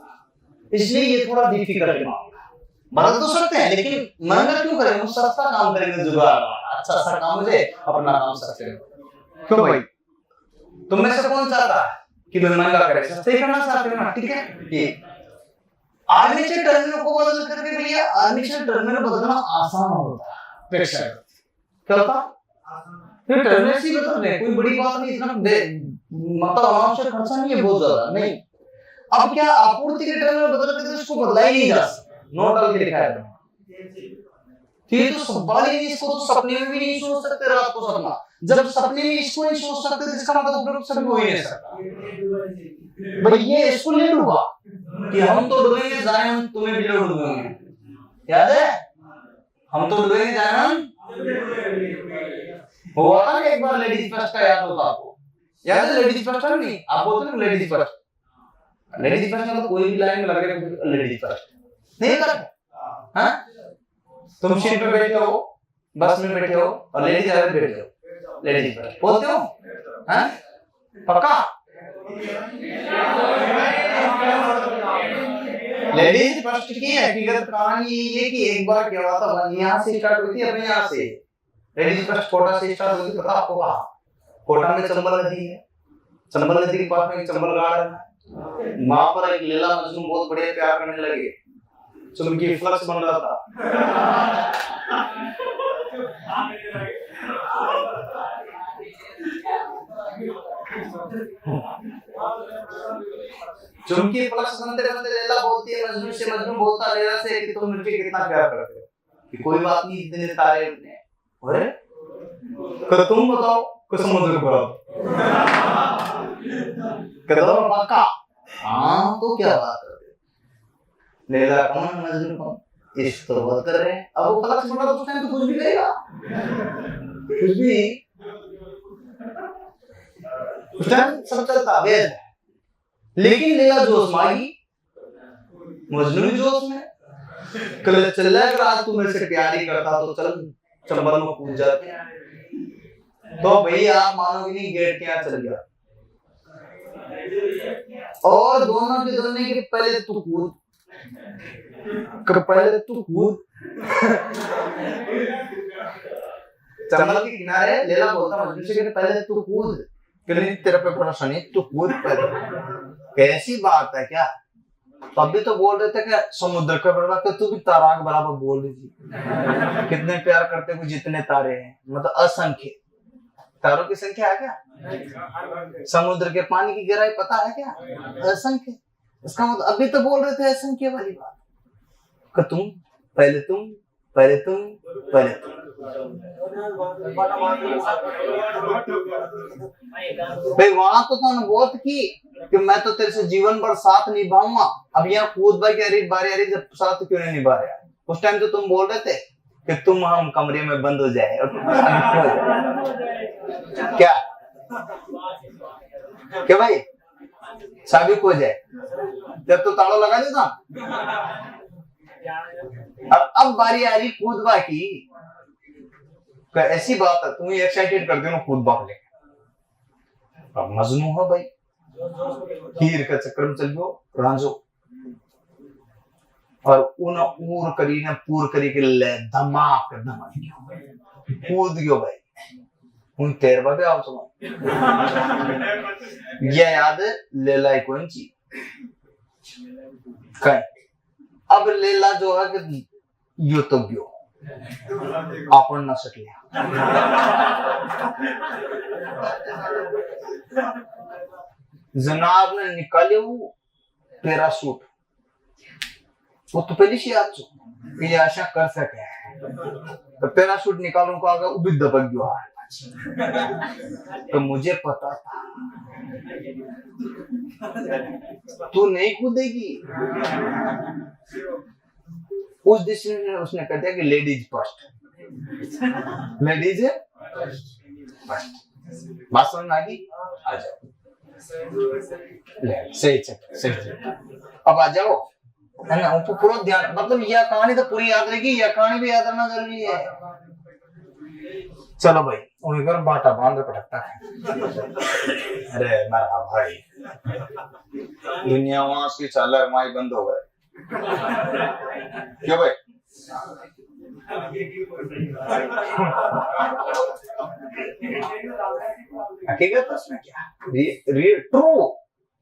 इसलिए ये थोड़ा डिफिकल्ट मामला बदल तो सकते हैं लेकिन महंगा क्यों करेंगे सस्ता काम करेंगे जुगाड़ अच्छा सा काम मुझे अपना काम सकते हो क्यों भाई तुम में से कौन चाहता है कि मैं महंगा करे सस्ते करना चाहते हो ना ठीक है ये आर्मेचर टर्मिनल को बदल करके भैया आर्मेचर टर्मिनल बदलना आसान होता है अपेक्षा क्या होता फिर टर्मिनल ही बदल रहे कोई बड़ी बात नहीं इतना मतलब अनावश्यक खर्चा नहीं है बहुत ज्यादा नहीं अब क्या आपूर्ति के टर्म में बदल के इसको बदला ही नहीं जा सकता, नो डाल के लिखा है। ये तो सवाल ही नहीं, इसको तो सपने में भी नहीं सोच सकते रात को सपना। जब सपने में इसको नहीं सोच सकते तो इसका मतलब सपने हो ही नहीं सकता भाई। ये इसको नहीं डूबा कि हम तो डूबेंगे जायन तुम्हें भी डूबेंगे, याद है? हम तो डूबेंगे जायन हुआ था एक बार लेडीज फर्स्ट का, याद होगा आपको? याद है लेडीज फर्स्ट? नहीं आप बोलते ना लेडीज फर्स्ट, लेडीज फर्स्ट तो कोई भी लाइन में लग रहा है लेडीज फर्स्ट नहीं लगा। हाँ तुम सीट पे बैठे हो, बस में बैठे हो और लेडीज आगे बैठे हो, लेडीज फर्स्ट बोलते हो? हाँ पक्का? लेडीज फर्स्ट की हकीकत कहानी ये कि एक बार क्या हुआ था, यहाँ से स्टार्ट हुई थी अपने यहाँ से लेडीज फर्स्ट कोटा से स्टार्ट हुई थी। पता आपको कहाँ? कोटा में चंबल नदी है, चंबल नदी के पास में एक चंबल गार्डन है, वहां पर एक लैला मजनू बहुत बड़े प्यार करने लगे, चुमकी फ्लक्स बन रहा था। चुमकी फ्लक्स बनते बनते लैला बोलती है मजनू से, मजनू बोलता लैला से कि तुम मुझे कितना प्यार करते हो? कि कोई बात नहीं, इतने तारे उठने। अरे तुम बताओ कसम मुझे बताओ कदम पक्का? हाँ तो क्या बात है, लैला कौन मजनू कौन, इश्क तो बहुत कर रहे हैं। अब वो फ्लक्स बना तो उस टाइम तो कुछ भी करेगा, कुछ भी उस टाइम सब चलता वेद। लेकिन लैला जोश में आई, मजनू भी जोश में, कल चल रहा तू मेरे से प्यार ही करता तो चल चंबल में कूद जाते। तो भैया आप मानोगे नहीं, गेट के यहाँ चल गया और दोनों के दोनों के पहले तू कूद, पहले तू कूद। चंबल के किनारे लैला बोलता मजनू से कि पहले तू कूद, कि तेरे पे भरोसा नहीं, तू कूद पहले। कैसी बात है क्या? तभी तो बोल रहे थे कि समुद्र का बराबर, कि तू भी ताराक बराबर बोल रही थी। कितने प्यार करते हुए जितने तारे हैं, मतलब असंख्य तारों की संख्या है क्या? समुद्र के पानी की गहराई पता है क्या? असंख्य। इसका मतलब अभी तो बोल रहे थे असंख्य वाली बात, कि तुम पहले तुम पहले तुम पहले तुम। भाई वहां तो था बहुत कि मैं तो तेरे से जीवन भर साथ निभाऊंगा, अब यहाँ कूद भाई की बारी आ रही, जब साथ क्यों नहीं निभा रहे? उस टाइम तो तुम बोल रहे थे कि तुम हम कमरे में बंद हो जाए और क्या क्या भाई साबित हो जाए, जब तो ताला लगा देता। अब बारी आ रही कूदबा की, ऐसी बात है तुम्हें एक्साइटेड कर दो कूदबा को लेकर। अब मजनू हो भाई, हीर का चक्कर में चल गयो रांझो, और उन ऊर करी ने पूर करी के ले धमाक धमाक कूद गयो भाई। उन तेरवा भी आओ तुम ये याद लैला कौन ची कहीं। अब लैला जो है कि यो तो गयो अपन ना सकलिया, जनाब ने निकाले वो पैराशूट, वो तो पहले से याद ये आशा कर सके तो पैराशूट निकालूं को आगे उभी दबक गयो। तो मुझे पता था तू नहीं कूदेगी। उस डिसीजन में उसने कह दिया कि लेडीज फर्स्ट, लेडीज है फर्स्ट। बात समझ में आ गई? आ जाओ, सही सही। अब आ जाओ, है ना? उनको पूरा ध्यान, मतलब यह कहानी तो पूरी याद रहेगी, यह कहानी भी याद रखना जरूरी है। चलो भाई उनका बाटा बांध पटकता है। अरे मेरा भाई दुनिया वहां से चालक माई बंद हो गए क्यों भाई? हकीकत उसमें क्या रियल ट्रू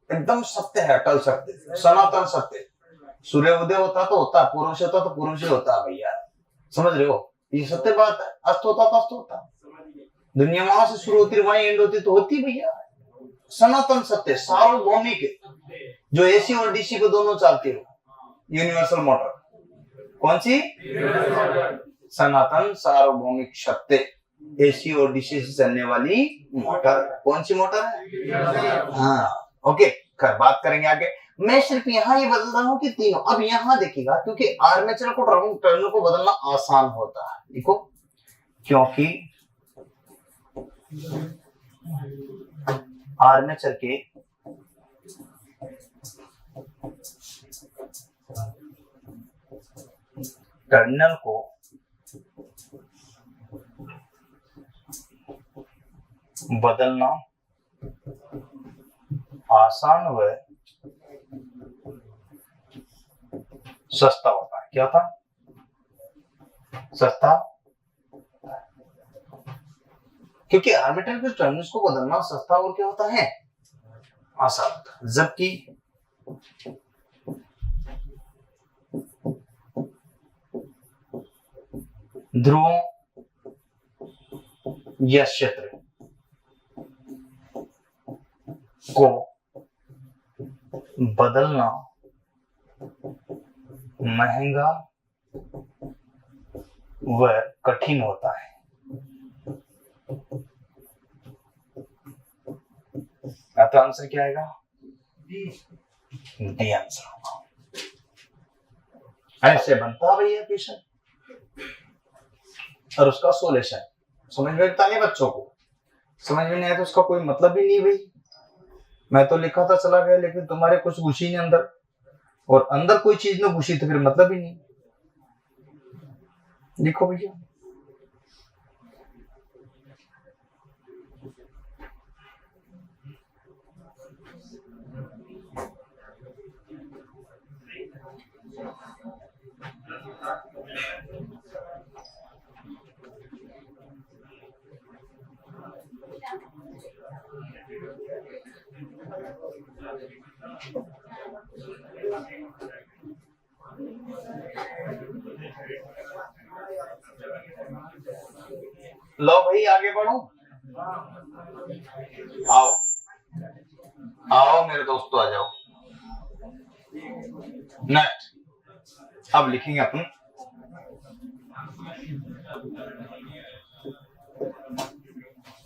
एकदम सत्य है, अटल सत्य, सनातन सत्य। सूर्य उदय होता तो होता, पूर्व से होता तो पूर्व से होता भैया, समझ रहे हो? ये सत्य बात है। अस्त होता तो अस्त होता, दुनिया वहां से शुरू होती वहीं एंड होती तो होती भैया। सनातन सत्य सार्वभौमिक जो एसी और डीसी को दोनों चलती हो, यूनिवर्सल मोटर। कौन सी? सनातन सार्वभौमिक शक्ति, एसी और डीसी से चलने वाली मोटर। कौन सी मोटर है? हाँ, ओके, कर बात करेंगे आगे। मैं सिर्फ यहाँ ये बदल रहा हूँ कि तीनों। अब यहाँ देखिएगा, क्योंकि आर्मेचर को टर्मिनल को बदलना आसान होता है, देखो, क्योंकि आर्मेचर के टर्मिनल को बदलना आसान व सस्ता होता है। क्या था? सस्ता, क्योंकि आर्मेचर के टर्मिनल्स को बदलना सस्ता और क्या होता है? आसान होता है। जबकि ध्रुवों या क्षेत्र को बदलना महंगा व कठिन होता है। तो आंसर क्या आएगा? डी आंसर होगा। ऐसे बनता है भैया क्वेश्चन, और उसका सोल्यूशन समझ में आता नहीं बच्चों को। समझ में नहीं आया तो उसका कोई मतलब ही नहीं भाई। मैं तो लिखा था चला गया, लेकिन तुम्हारे कुछ घुसी नहीं अंदर, और अंदर कोई चीज ना घुसी तो फिर मतलब ही नहीं। लिखो भैया। लो भाई आगे बढ़ो। आओ आओ मेरे दोस्तों, आ जाओ। नेक्स्ट अब लिखेंगे अपन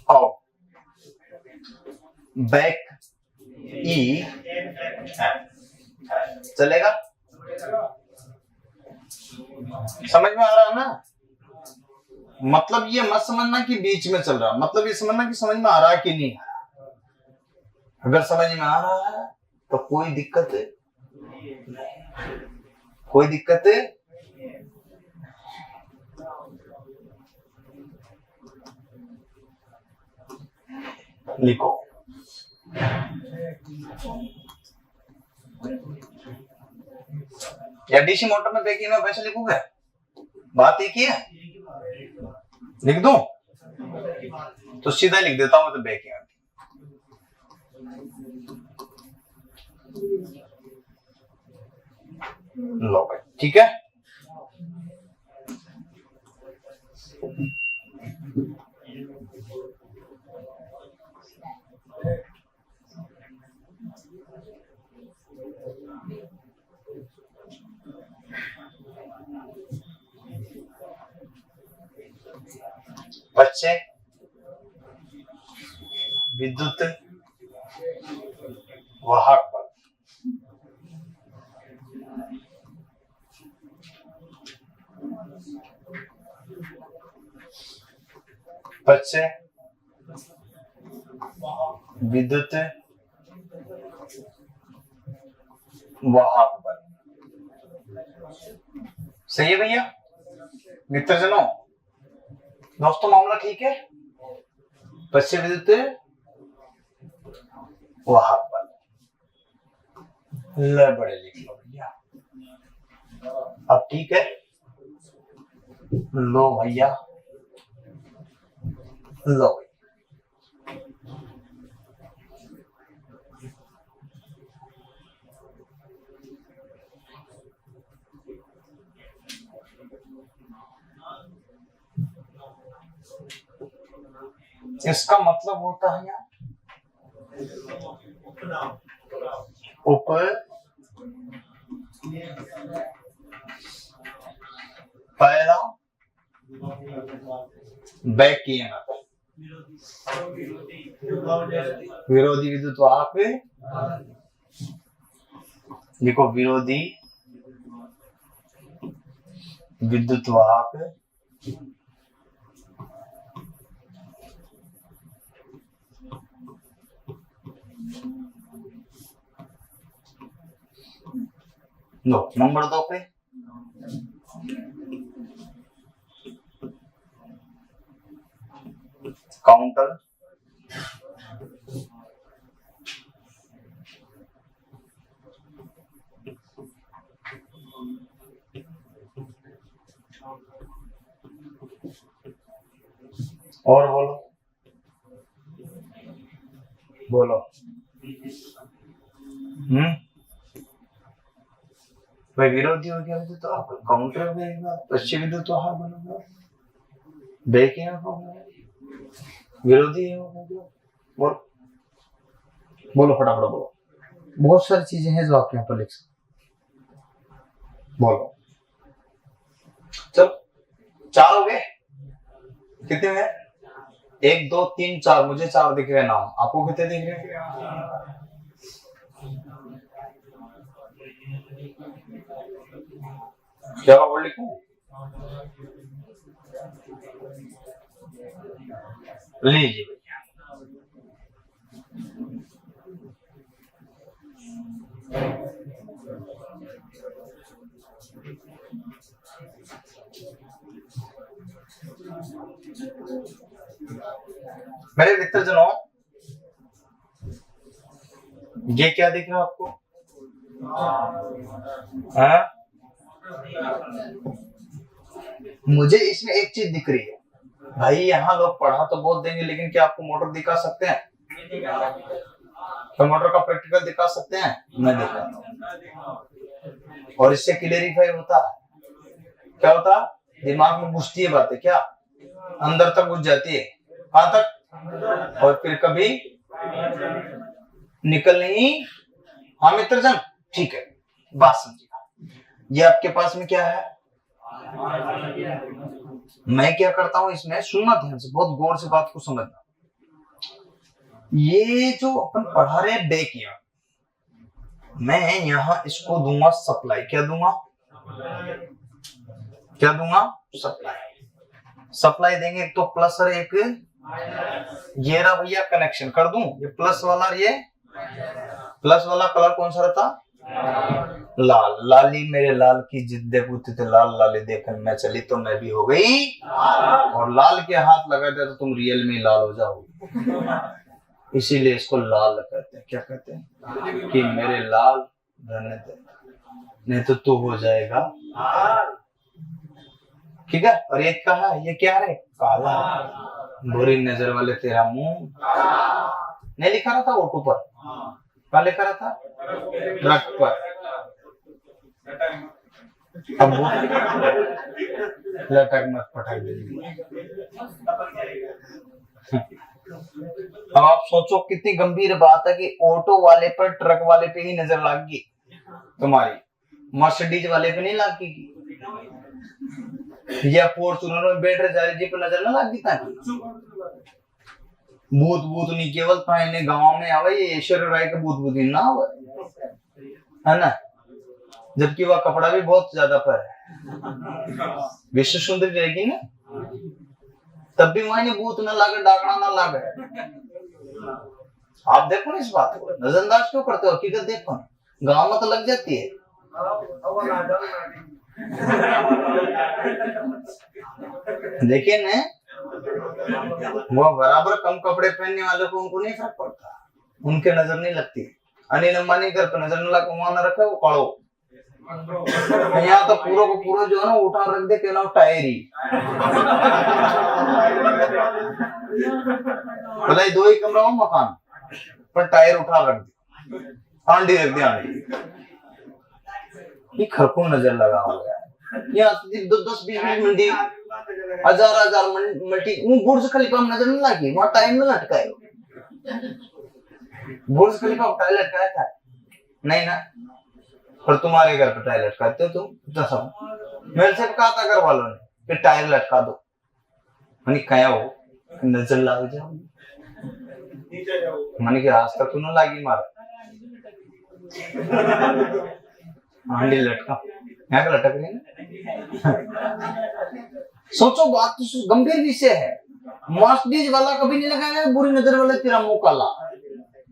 आओ बैक ई चलेगा? समझ में आ रहा है ना? मतलब ये मत समझना कि बीच में चल रहा, मतलब ये समझना कि समझ में आ रहा है कि नहीं आ रहा। अगर समझ में आ रहा है तो कोई दिक्कत है, कोई दिक्कत है। लिखो या डीसी मोटर में बैक में पैसे लिखोगे? बात एक ही है, लिख दूं तो सीधा लिख देता हूं मैं तो बैक में। लो भाई ठीक है। बच्चे विद्युत वाहक बल, बच्चे विद्युत वाहक बल। सही है भैया मित्रजनों, दोस्तों मामला ठीक है। बच्चे विद्युत वाहक बल, ले बड़े लिख लो भैया। अब ठीक है, लो भैया लो। इसका मतलब होता है यार ऊपर पहला बैक ईएमएफ विरोधी विद्युत वाहक देखो विरोधी विद्युत वाहक लो नंबर 2 पे काउंटर और बोलो बोलो भाई विरोधी हो गया तो आप काउंटर हो गया पश्चिमी विद्युत तो हार बनोगे बैक ईएमएफ हो गया विरोधी हो गया बोल बोलो फटाफट बोलो बहुत सारी चीजें हैं जो आप यहाँ पर लिख सकते बोलो चलो 4 हो गए कितने हैं 1 2 3 4 मुझे 4 दिख रहे नाम आपको कितने दिख रहे हैं क्या और लिखूं लीजिए भैया मेरे मित्र जनों ये क्या दिख रहा है आपको हाँ मुझे इसमें एक चीज दिख रही है भाई यहाँ लोग पढ़ा तो बहुत देंगे लेकिन क्या आपको मोटर दिखा सकते हैं क्या मोटर का प्रैक्टिकल दिखा सकते हैं मैं दिखाता हूँ और इससे क्लियरिफाई होता है क्या होता दिमाग में घुसती है बातें क्या अंदर तक घुस जाती है कहां तक और फिर कभी निकल नहीं हाँ मित्रजन ठीक है बात समझिएगा ये आपके पास में क्या है मैं क्या करता हूं इसमें सुनना ध्यान से बहुत गौर से बात को समझना ये जो अपन पढ़ा रहे हैं बैक ईएमएफ मैं यहां इसको दूंगा सप्लाई क्या दूंगा सप्लाई देंगे एक तो प्लस और एक ये रहा भैया कनेक्शन कर दूं ये प्लस वाला ये प्लस वाला कलर कौन सा रहता लाल लाली मेरे लाल की जिद्दे पूछते थे लाल लाली देखकर मैं चली तो मैं भी हो गई और लाल के हाथ लगा दे तो तुम रियल में लाल हो जाओगे इसीलिए इसको लाल कहते हैं क्या कहते हैं कि मेरे लाल रहने दे नहीं तो तू हो जाएगा ठीक है और एक कहा ये क्या है काला बुरी नजर वाले तेरा मुंह नहीं लिखा रहा था ऑटो पर क्या लिखा रहा था ट्रक पर अब वो लटक मत पटक देंगे अब आप सोचो कितनी गंभीर बात है कि ऑटो वाले पर ट्रक वाले पे ही नजर लग गई तुम्हारी मर्सिडीज वाले पे नहीं लग गई या फॉर्च्यूनर में बैठ रहे जा जी पर नजर ना लग गई ताकि भूत भूत नहीं केवल पाने गांव में आवे ये ऐश्वर्य राय के भूत भूत ना आवे है ना जबकि वह कपड़ा भी बहुत ज्यादा पर है विश्व सुंदरी रहेगी ना तब भी वहां भूत ना लागे डाकना ना लागे आप देखो ना इस बात को नजरअंदाज क्यों करते हो हकीकत देखो गांव में तो लग जाती है देखिए ना वो बराबर कम कपड़े पहनने वाले को उनको नहीं फर्क पड़ता उनके नजर नहीं लगती अनिल अंबानी घर पर नजर न लगा वहां न रखा वो काड़ो यहाँ तो पूरा को पूरा जो है ना उठा रख दे कहना टायर ही भला 2 ही कमरा हो मकान पर टायर उठा रख दे आंडी रख दे आंडी ये खरखून नजर लगा हुआ है यहाँ 10-20 मंडी हजार मंडी बुर्ज खलीफा में नजर नहीं लगी वहां टाइम में लटकाए बुर्ज खलीफा टाइम लटकाया था नहीं ना, पर तुम्हारे घर पे टायर लटकाते हो तुम तो सब। मेरे से कहा था घर वालों ने कि टायर लटका दो, मैंने कहा हो नजर लग जाओ, मैंने कहा आज तक तो ना लगी मारा हांडी लटका यहाँ का लटक रही ना। सोचो बात तो गंभीर विषय है। मर्सिडीज वाला कभी नहीं लगाएगा बुरी नजर वाले तेरा मुंह काला,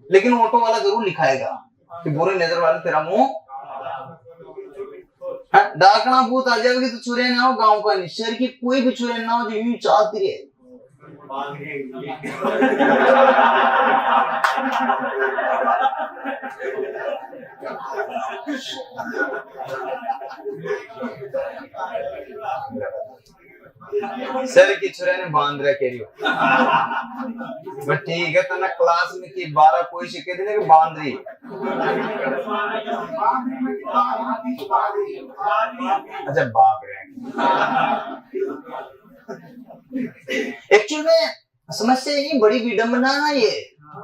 लेकिन ऑटो वाला जरूर लिखाएगा कि बुरी नजर वाले तेरा मुंह। डाकना भूत आ जाएगी तो चुरे ना हो, गांव का नहीं शहर की कोई भी चुरे ना हो जो यूं चाहती है। सर की छुरे ने बांध रखे रियो बट ठीक है तना क्लास में की 12 कोई शिके थे कि बांध रही अच्छा भाग रहे हैं। एक्चुअल में समस्या ये बड़ी विडंबना है, ये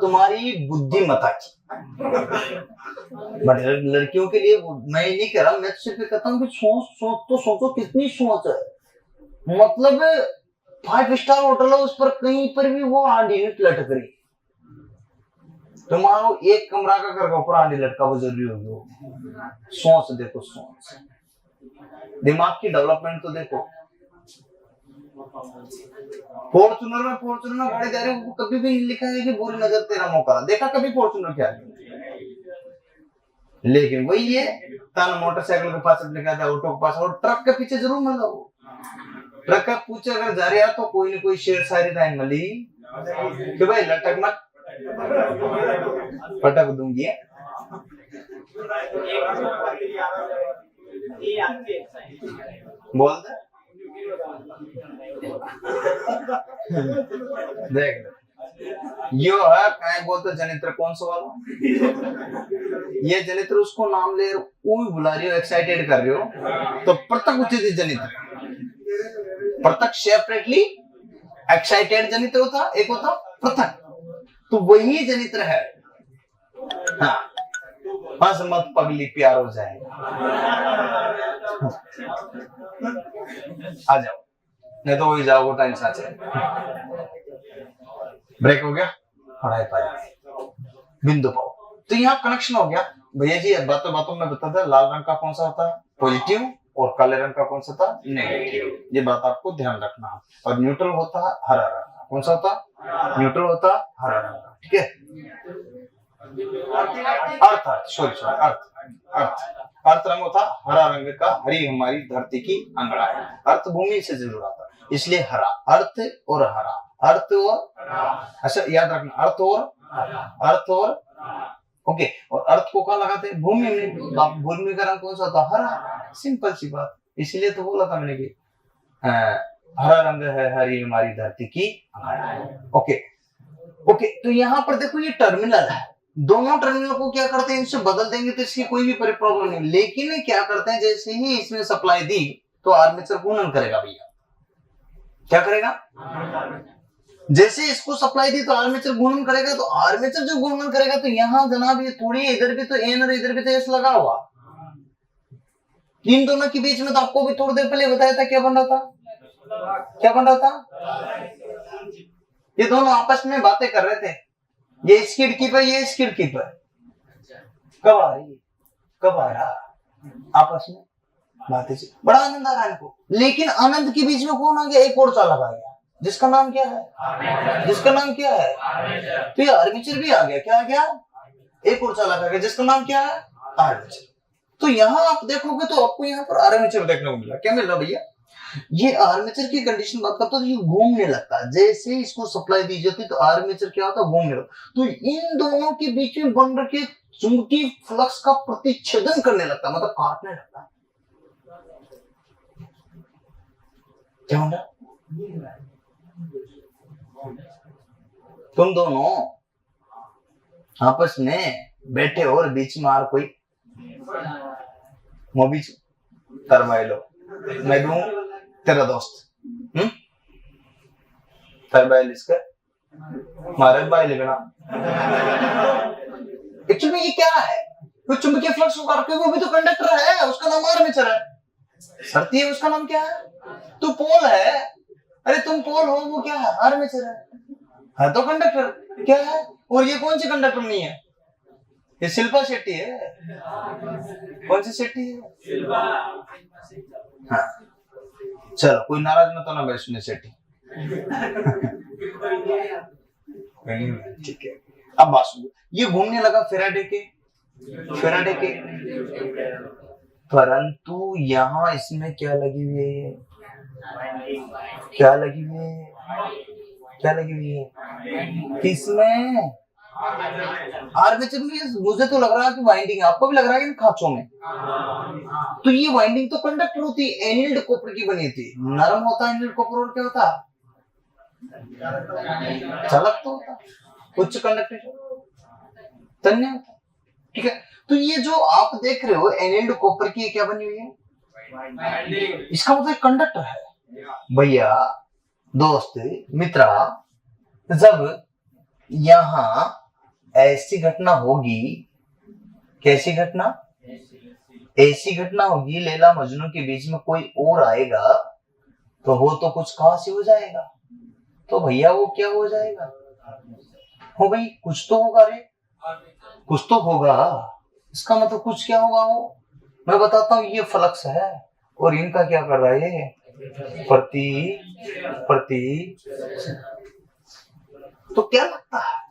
तुम्हारी बुद्धिमत्ता की। बट लड़कियों के लिए मैं नहीं कह रहा, मैं सिर्फ कहता हूँ कि सोचो कितनी सोच है। मतलब 5 स्टार होटल है, उस पर कहीं पर भी वो हांडी लटक रही। तुम्हारा एक कमरा का घर का ऊपर हांडी लटका वो जरूरी होगी। सोच देखो, सोच दिमाग की डेवलपमेंट तो देखो। फॉर्चूनर गाड़ी जा रही है, कभी भी लिखा है कि बुरी नजर तेरा मौका। देखा कभी फॉर्चूनर क्या है? लेकिन वही है ताना मोटरसाइकिल के पास लिखा था, ऑटो के पास, और ट्रक के पीछे जरूर मिला वो। ट्रक का पूछे अगर जा रहा तो कोई ना कोई शेर शायरी टाइम मिली कि भाई लटक मत, पटक दूंगी। बोल दे देख यो है काय बोलते जनित्र कौन सा वाला, ये जनित्र उसको नाम ले वो भी बुला रही हो, एक्साइटेड कर रही हो, तो पृथक उचित जनित्र। पृथक सेपरेटली एक्साइटेड जनित्र होता, एक होता पृथक, तो वही जनित्र है। हाँ हंस मत पगली प्यार हो जाएगा। आ जाओ नहीं तो वही जाओगे टाइम साथ। ब्रेक हो गया, पढ़ाई पाई बिंदु पाओ। तो यहाँ कनेक्शन हो गया भैया जी। बातों बातों में बता था लाल रंग का कौन सा होता है पॉजिटिव और काले रंग का कौन सा था नेगेटिव, ये बात आपको ध्यान रखना है। और न्यूट्रल होता है हरा रंग, कौन सा होता न्यूट्रल होता हरा रंग का, ठीक है। अर्थ रंग होता हरा रंग का, हरी हमारी धरती की अंगड़ा है, अर्थ भूमि से जुड़ा था इसलिए हरा। अर्थ और हरा, अर्थ और अच्छा याद रखना, अर्थ और ओके। और अर्थ को कहाँ लगाते हैं भूमि में, भूमि का रंग कौन सा होता हरा, सिंपल सी बात। इसलिए तो बोला था मैंने कि हरा रंग है हरी हमारी धरती की अंगड़ा है। ओके ओके, तो यहाँ पर देखो ये टर्मिनल है, दोनों टर्मिनल को क्या करते हैं इनसे बदल देंगे तो इसकी कोई भी प्रॉब्लम नहीं। लेकिन क्या करते हैं जैसे ही इसमें सप्लाई दी तो आर्मेचर गुणन करेगा भैया, क्या करेगा? जैसे इसको सप्लाई दी तो आर्मेचर गुणन करेगा, तो आर्मेचर जो गुणन करेगा तो यहाँ जनाब ये थोड़ी इधर भी तो एन और इधर भी तो एस लगा हुआ, इन दोनों के बीच में तो आपको भी थोड़ी देर पहले बताया था क्या बन रहा था, क्या बन रहा था? ये दोनों आपस में बातें कर रहे थे, ये इस खिड़की पर ये इस खिड़की पर, कब आ रही कब आ रहा, आपस में बातें, बड़ा आनंद आ रहा है इनको। लेकिन आनंद के बीच में कौन आ गया? एक और चालक आ गया जिसका नाम क्या है? जिसका नाम क्या है? तो ये आर्मेचर भी आ गया, क्या आ गया? एक और चालक आ गया जिसका नाम क्या है? आर्मेचर। तो यहाँ आप देखोगे तो आपको यहाँ पर आर्मेचर देखने को मिला, क्या मिल रहा भैया? ये आर्मेचर की कंडीशन बात करता है, ये घूमने लगता है। जैसे इसको सप्लाई दी जाती तो आर्मेचर क्या होता है? घूमने लगता। तो इन दोनों के बीच में बन रखे चुंबकीय फ्लक्स का प्रतिच्छेदन करने लगता है, मतलब काटने लगता है। क्या होगा? तुम दोनों आपस में बैठे और बीच में और कोई वो बीच तरवाई लो, मैं दूं तेरा दोस्त, तरवाई इसका मारे भाई लिखना। एक्चुअली ये क्या है? वो चुंबकीय फ्लक्स को काटते हुए वो भी तो कंडक्टर है, उसका नाम आर्मेचर है। शर्ती है, उसका नाम क्या है? तू पोल है, अरे तुम पोल हो, वो क्या है? आर्मेचर है तो कंडक्टर क्या है? और ये कौन सी कंडक्टर नहीं है? ये शिल्पा शेट्टी है। कौन सी शेट्टी है? हाँ। चलो कोई नाराज मत होना वैष्णो शेट्टी। ठीक है, अब बात सुनो। ये घूमने लगा फेराडे के, परंतु यहाँ इसमें क्या लगी हुई है? क्या लगी हुई है किसमें? आर्मेचर में। मुझे तो लग रहा है कि वाइंडिंग है, आपको भी लग रहा है कि खांचों में? तो ये वाइंडिंग तो कंडक्टर होती है, एनिल्ड कॉपर की बनी थी। नरम होता है एनिल्ड कॉपर, और क्या होता है? चालक तो होता, उच्च कंडक्टिविटी, तन्य होता। ठीक है, तो ये जो आप देख रहे हो एनिल्ड कॉपर की, क्या बनी हुई है? इसका मतलब कंडक्टर है। भैया, दोस्त, मित्रा, जब यहां ऐसी घटना होगी, कैसी घटना? ऐसी घटना होगी, लैला मजनू के बीच में कोई और आएगा तो वो तो कुछ खास ही हो जाएगा। तो भैया वो क्या हो जाएगा? हो भाई, कुछ तो होगा रे, कुछ तो होगा। इसका मतलब कुछ क्या होगा? वो मैं बताता हूँ। ये फ्लक्स है और इनका क्या कर रहा है? ये प्रति तो क्या लगता है?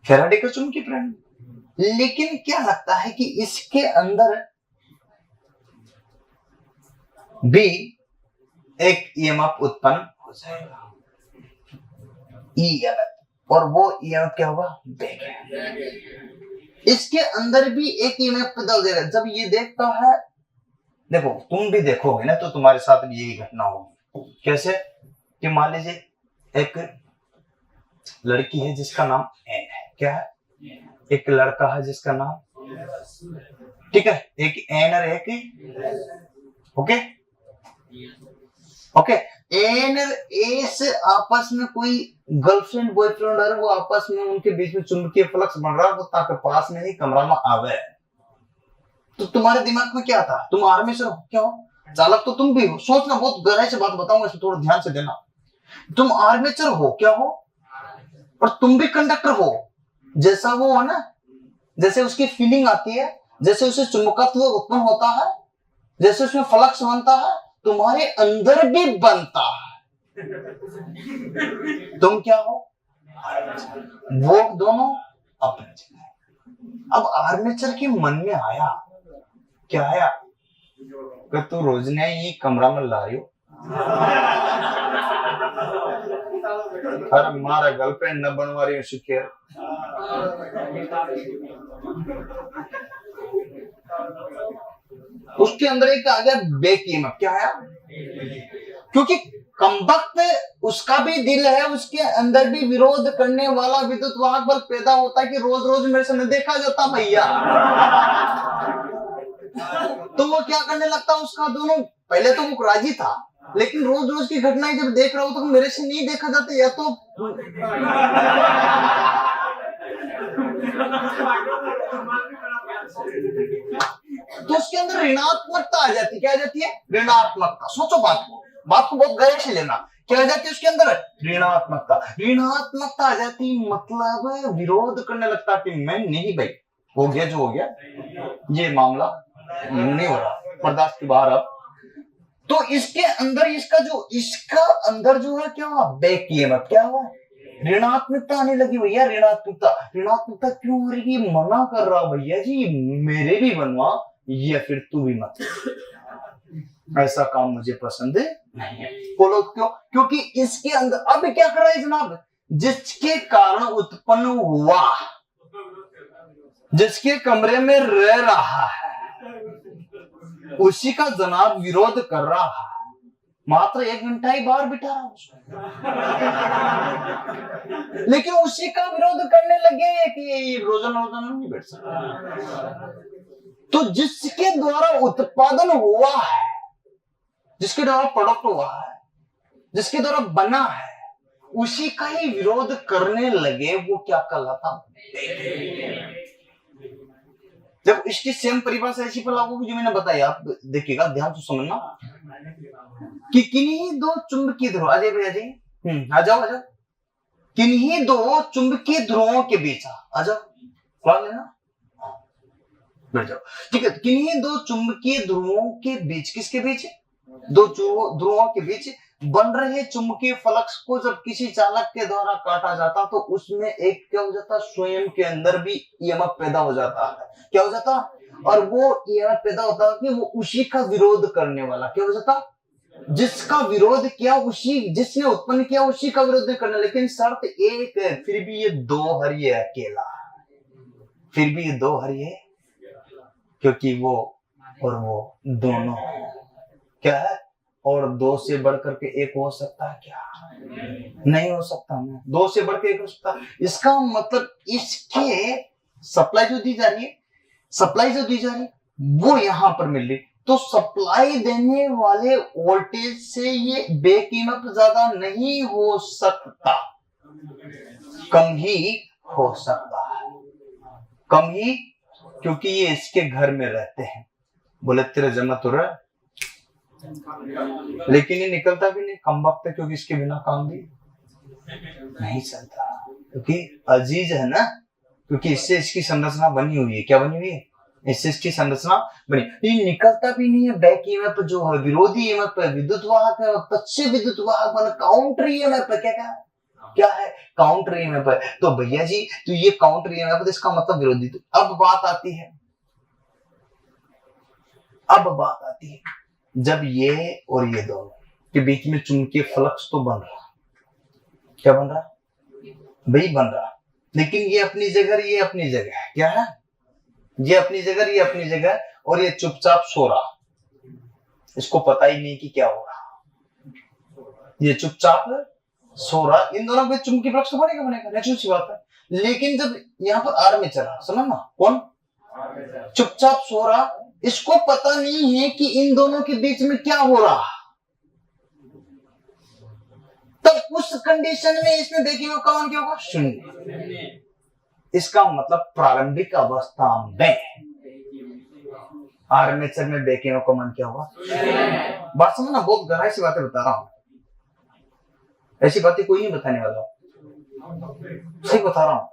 फैराडे का चुंबकीय प्रणाली। लेकिन क्या लगता है कि इसके अंदर भी एक ईएमएफ उत्पन्न हो जाएगा, ईएमएफ, और वो ईएमएफ क्या होगा? बैक है। इसके अंदर भी एक ईएमएफ बदल देगा जब ये देखता है। देखो, तुम भी देखोगे ना तो तुम्हारे साथ भी यही घटना होगी। कैसे? कि मान लीजिए एक लड़की है जिसका नाम एन है, क्या है? एक लड़का है जिसका नाम, ठीक है, एक एन और एक, ओके ओके, एन और ए से आपस में कोई गर्लफ्रेंड बॉयफ्रेंड है, वो आपस में, उनके बीच में चुंबकीय फ्लक्स बन रहा है, वो ताकि पास में ही कमरा में आवे। तो तुम्हारे दिमाग में क्या था? तुम आर्मेचर हो, क्या हो? चालक तो तुम भी हो। सोचना, बहुत गहराई से बात बताऊंगा, इसमें थोड़ा ध्यान से देना। तुम आर्मेचर हो, क्या हो? और तुम भी कंडक्टर हो। जैसा वो है ना, जैसे उसकी फीलिंग आती है, जैसे उसे चुंबकत्व उत्पन्न होता है, जैसे उसमें फ्लक्स बनता है, तुम्हारे अंदर भी बनता है। तुम क्या हो? वो दोनों अपने जगह। अब आर्मेचर के मन में आया, क्या आया? कि तू रोज ने ये कमरा में ला रही हो, अरे मारा गर्लफ्रेंड न बनवा रही हूँ, शुक्र। उसके अंदर एक आ गया बैक ईएमएफ। क्या आया? क्योंकि कमबख्त उसका भी दिल है, उसके अंदर भी विरोध करने वाला विद्युत वाहक बल पैदा होता है कि रोज रोज मेरे से नहीं देखा जाता भैया। तो वो क्या करने लगता? उसका दोनों, पहले तो वो राजी था, लेकिन रोज रोज की घटनाएं जब देख रहा हो तो मेरे से नहीं देखा जाता, या तो उसके अंदर ऋणात्मकता आ जाती। क्या आ जाती है? ऋणात्मकता। सोचो बात को बहुत गहरे से लेना। क्या आ जाती है उसके अंदर? ऋणात्मकता। ऋणात्मकता आ जाती, मतलब विरोध करने लगता कि मैं नहीं भाई, हो गया जो हो गया, ये मामला नहीं हो रहा, बर्दाश्त के बाहर। अब तो इसके अंदर इसका अंदर जो है क्या हुआ? Back EMF. क्या हुआ? ऋणात्मकता आने लगी भैया। ऋणात्मकता क्यों हो रही? मना कर रहा भैया जी, मेरे भी बनवा, या फिर तू भी मत, ऐसा काम मुझे पसंद नहीं है। बोलो क्यों? क्योंकि इसके अंदर अब क्या कर रहा है जनाब? जिसके कारण उत्पन्न हुआ, जिसके कमरे में रह रहा है, उसी का जनाब विरोध कर रहा है। मात्र 1 घंटा ही बाहर बिठा रहा उसको, लेकिन उसी का विरोध करने लगे कि रोजाना नहीं बैठ सकता। तो जिसके द्वारा उत्पादन हुआ है, जिसके द्वारा प्रोडक्ट हुआ है, जिसके द्वारा बना है, उसी का ही विरोध करने लगे। वो क्या कहलाता? जब इसकी सेम परिभाषा ऐसी पर लागू होगी जो मैंने बताई, आप देखिएगा ध्यान से समझना कि किन्हीं दो चुंबकीय ध्रुव, आ जाइए भैया जी, आ जाओ आ जाओ, किन्हीं दो चुंबकीय ध्रुवों के बीच, आ जाओ क्लास लेना, बैठ जाओ, ठीक है। किन्हीं दो चुंबकीय ध्रुवों के बीच, किसके बीच? दो ध्रुवों के बीच बन रहे चुंबकीय फ्लक्स को जब किसी चालक के द्वारा काटा जाता तो उसमें एक क्या हो जाता, स्वयं के अंदर भी ईएमएफ पैदा हो जाता है। क्या हो जाता? और वो ईएमएफ पैदा होता है कि वो उसी का विरोध करने वाला क्या हो जाता, जिसका विरोध किया उसी, जिसने उत्पन्न किया उसी का विरोध नहीं करना। लेकिन शर्त एक है, फिर भी ये दो हरी है अकेला, फिर भी ये दो हरी है, क्योंकि वो और वो दोनों क्या है, और दो से बढ़कर के एक हो सकता है क्या? नहीं हो सकता ना, दो से बढ़कर एक हो सकता। इसका मतलब इसके सप्लाई जो दी जा रही है, सप्लाई जो दी जा रही है वो यहां पर मिल रही, तो सप्लाई देने वाले वोल्टेज से ये बैक ईएमएफ ज्यादा नहीं हो सकता, कम ही हो सकता है, कम ही, क्योंकि ये इसके घर में रहते हैं। बोले तेरे जमा तो रहा, लेकिन ये निकलता भी नहीं, कम वक्त है, क्योंकि इसके बिना काम भी नहीं चलता, क्योंकि अजीज है ना, क्योंकि इससे इसकी संरचना बनी हुई है। क्या बनी हुई है? इससे इसकी संरचना बनी, ये निकलता भी नहीं है। बैक ईएमएफ जो है विरोधी ईएमएफ है, विद्युत वाहक है, पश्चिम विद्युत वाहक मतलब काउंटर ईएमएफ है। क्या है? काउंटर ईएमएफ है। तो भैया जी, तो ये काउंटर ईएमएफ है, तो इसका मतलब विरोधी। तो अब बात आती है, जब ये और ये दोनों के बीच में चुंबकीय फ्लक्स तो बन रहा, क्या बन रहा भाई? बन रहा, लेकिन ये अपनी जगह, ये अपनी जगह है। क्या है? ये अपनी जगह, ये अपनी जगह, और ये चुपचाप सो रहा, इसको पता ही नहीं कि क्या हो रहा, ये चुपचाप सो रहा। इन दोनों के चुंबकीय फ्लक्स तो बनेगा, नेचुरल सी बात है। लेकिन जब यहाँ पर आर्मेचर, समझ ना, कौन चुपचाप सो रहा, इसको पता नहीं है कि इन दोनों के बीच में क्या हो रहा। तब उस कंडीशन में इसमें देखिए कौन क्या होगा, शून्य। इसका मतलब प्रारंभिक अवस्था में आर्मेचर में बैकिंग का मान क्या होगा? बात समझना, बहुत गहराई से बातें बता रहा हूं, ऐसी बातें कोई नहीं बताने वाला, सही बता रहा हूं।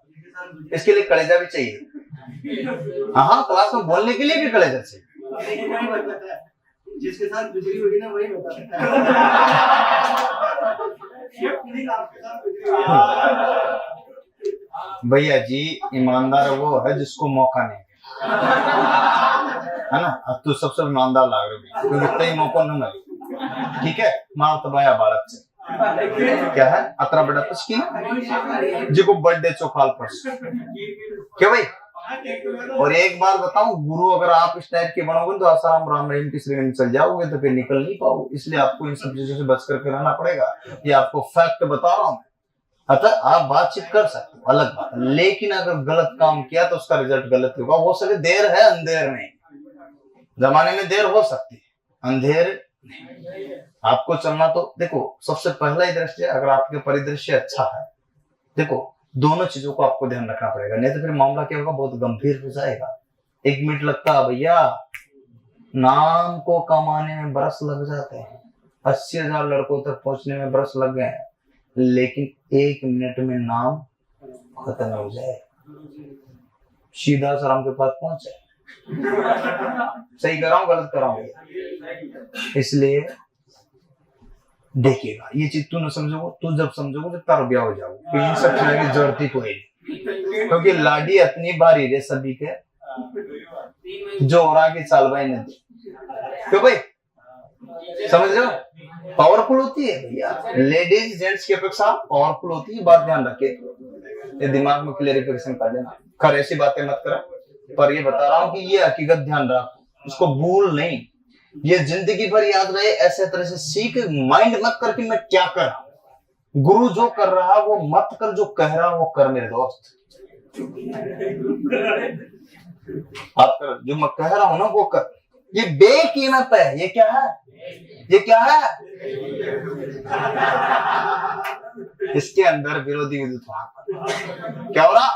इसके लिए कलेजा भी चाहिए। हाँ, क्लास में बोलने के लिए भी कलेजा चाहिए। जिसके साथ बिजली होगी ना वही बता। भैया जी, ईमानदार वो है जिसको मौका नहीं है ना। अब तो सबसे ईमानदार लाग रहे, क्योंकि कई मौका न मिले, ठीक है। मार तबाया बालक से क्या है, अतरा बड़ा पसकी जी को बर्थडे चौखाल पर क्या भाई। और एक बार बताऊं, गुरु अगर आप इस टाइप के बनोगे तो आसाराम राम रहीम की श्रेणी में चल जाओगे, तो फिर निकल नहीं पाओगे। इसलिए आपको इन सब चीजों से बच करके रहना पड़ेगा। ये आपको फैक्ट बता रहा हूं। अतः आप बातचीत कर सकते हो, अलग बात, लेकिन अगर गलत काम किया तो उसका रिजल्ट गलत होगा। हो सके देर है अंधेर नहीं, जमाने में देर हो सकती है, अंधेर नहीं। आपको चलना तो देखो, सबसे पहला ही दृश्य, अगर आपके परिदृश्य अच्छा है, देखो दोनों चीजों को आपको ध्यान रखना पड़ेगा, नहीं तो फिर मामला क्या होगा, बहुत गंभीर हो जाएगा। 1 मिनट लगता है भैया, नाम को कमाने में बरस लग जाते हैं। 80,000 लड़कों तक पहुंचने में बरस लग गए हैं, लेकिन 1 मिनट में नाम खत्म हो जाए, सीधा सलाम के पास पहुंच जाए। सही कर रहा हूं, गलत कर रहा हूं? इसलिए देखिएगा, ये चीज तू न समझोगे, तू जब समझोगे जब तार ब्याह हो जाओगे। इन सब चीजों की जरूरत ही कोई नहीं, क्योंकि लाडी इतनी बारी रे सभी के, जो हो रहा की चाल भाई नदी, क्यों भाई समझ रहे हो? पावरफुल होती है भैया, लेडीज जेंट्स की अपेक्षा पावरफुल होती है। बात ध्यान रखे, ये दिमाग में क्लियरिफिकेशन कर देना। खैर ऐसी बातें मत करो, पर ये बता रहा हूं कि ये हकीकत ध्यान रख, इसको भूल नहीं, ये जिंदगी भर याद रहे। ऐसे तरह से सीख, माइंड मत करके मैं क्या कर रहा हूं, गुरु जो कर रहा वो मत कर, जो कह रहा वो कर मेरे दोस्त। बात कर, जो मैं कह रहा हूं ना वो कर। ये बेकीमत है, ये क्या है, ये क्या है, इसके अंदर विरोधी विद्युत वाहक क्या हो रहा,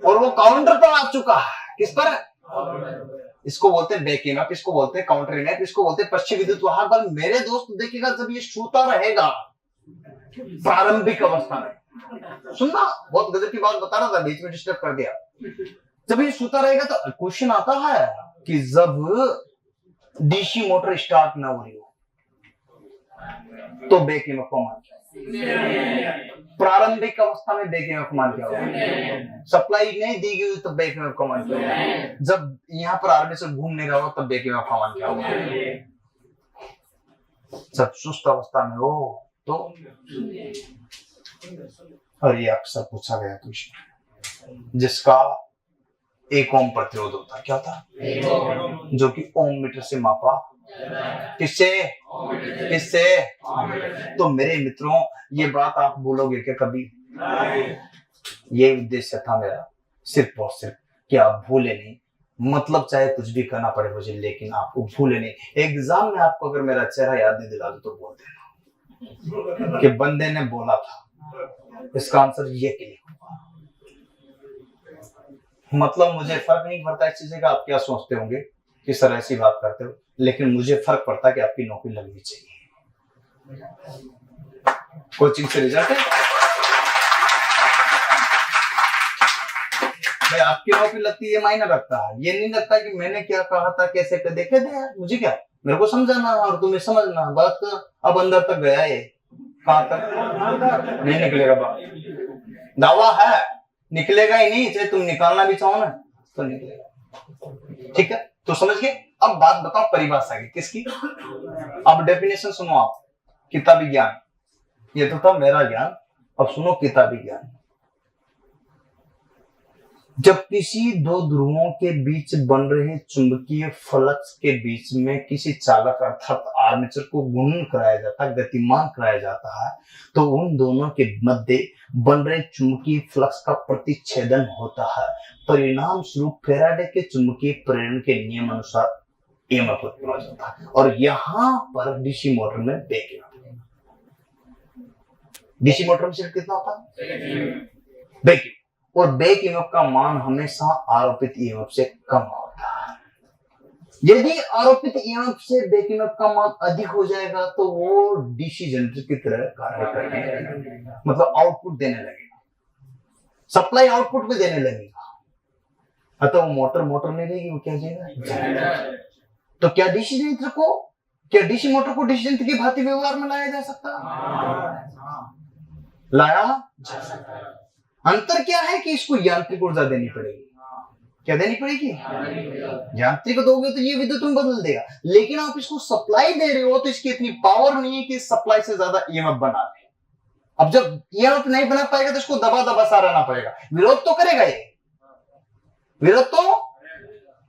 और वो काउंटर पर आ चुका है। किस पर? इसको बोलते हैं बैक ईएमएफ, इसको बोलते हैं काउंटर ईएमएफ, इसको बोलते हैं पश्चिम विद्युत वाहक बल। मेरे दोस्त देखिएगा, जब ये छूता रहेगा प्रारंभिक अवस्था में, सुनना बहुत गजब की बात बता रहा था, बीच में डिस्टर्ब कर दिया। जब ये छूता रहेगा तो क्वेश्चन आता है कि जब डीसी मोटर स्टार्ट ना हो रही हो तो बैक ईएमएफ का मान क्या, प्रारंभिक अवस्था में बैक ईएमएफ मान क्या होगा, सप्लाई नहीं दी गई तो बैक ईएमएफ का मान क्या होगा, जब यहाँ पर आर्मेचर घूम नहीं रहा हो तब बैक ईएमएफ का मान क्या होगा, जब सुस्त अवस्था में हो तो। और ये अक्सर पूछा गया क्वेश्चन, जिसका 1 ओम प्रतिरोध होता, क्या होता, जो कि ओम मीटर से मापा, किससे, किससे, तो मेरे मित्रों ये बात आप बोलोगे क्या कभी, ये उद्देश्य था मेरा सिर्फ और सिर्फ कि आप भूले नहीं, मतलब चाहे कुछ भी करना पड़े मुझे, लेकिन आपको भूले नहीं। एग्जाम में आपको अगर मेरा चेहरा याद नहीं दिला दो तो बोल देना कि बंदे ने बोला था, इसका आंसर ये क्लिक होगा। मतलब मुझे फर्क नहीं पड़ता इस चीज का आप क्या सोचते होंगे कि सर ऐसी बात करते हो, लेकिन मुझे फर्क पड़ता कि आपकी नौकरी लगनी चाहिए। कोचिंग से रिजल्ट है भाई, आपकी नौकरी लगती है, मायने रखता है। ये नहीं लगता कि मैंने क्या कहा था, कैसे कर देखे थे यार, मुझे क्या, मेरे को समझाना और तुम्हें समझना, बात का अब अंदर तक गया है, कहां तक नहीं निकलेगा बात, दावा है निकलेगा ही नहीं, चाहे तुम निकालना भी चाहो ना तो निकलेगा। ठीक है, तो समझ गए। अब बात बताओ परिभाषा की, किसकी, अब डेफिनेशन सुनो आप, किताबी ज्ञान, ये तो था मेरा ज्ञान, अब सुनो किताबी ज्ञान। जब किसी दो ध्रुवों के बीच बन रहे चुंबकीय फ्लक्स के बीच में किसी चालक अर्थात आर्मेचर को घूर्णन कराया जाता है, गतिमान कराया जाता है, तो उन दोनों के मध्य बन रहे चुंबकीय फ्लक्स का प्रतिच्छेदन होता है। परिणाम स्वरूप फैराडे के चुंबकीय प्रेरण के नियम अनुसार ईएमएफ उत्पन्न हो जाता है। और यहां पर डीसी मोटर में बैक ईएमएफ, डीसी मोटर में सिर्फ कितना होता है, बैक ईएमएफ, और बैक ईएमएफ का मान हमेशा आरोपित ईएमएफ से कम होता है। यदि आरोपित ईएमएफ से बैक ईएमएफ का मान अधिक हो जाएगा तो वो डीसी जनरेटर की तरह कार्य करने लगेगा, मतलब आउटपुट देने लगेगा, सप्लाई आउटपुट भी देने लगेगा। अतः वो मोटर नहीं रहेगी, वो क्या जाएगा। तो क्या डीसी जनरेटर को, क्या डीसी मोटर को डीसी जनरेटर की भांति व्यवहार में लाया जा सकता है, लाया जा सकता है। अंतर क्या है कि इसको यांत्रिक ऊर्जा देनी पड़ेगी, क्या देनी पड़ेगी, यांत्रिक दोगे तो ये विद्युत में बदल देगा, लेकिन आप इसको सप्लाई दे रहे हो तो इसकी इतनी पावर नहीं है कि सप्लाई से ज्यादा ईएमएफ बना दे। अब जब ईएमएफ नहीं बना पाएगा तो इसको दबा दबा सा रहना पड़ेगा, विरोध तो करेगा ये, विरोध तो,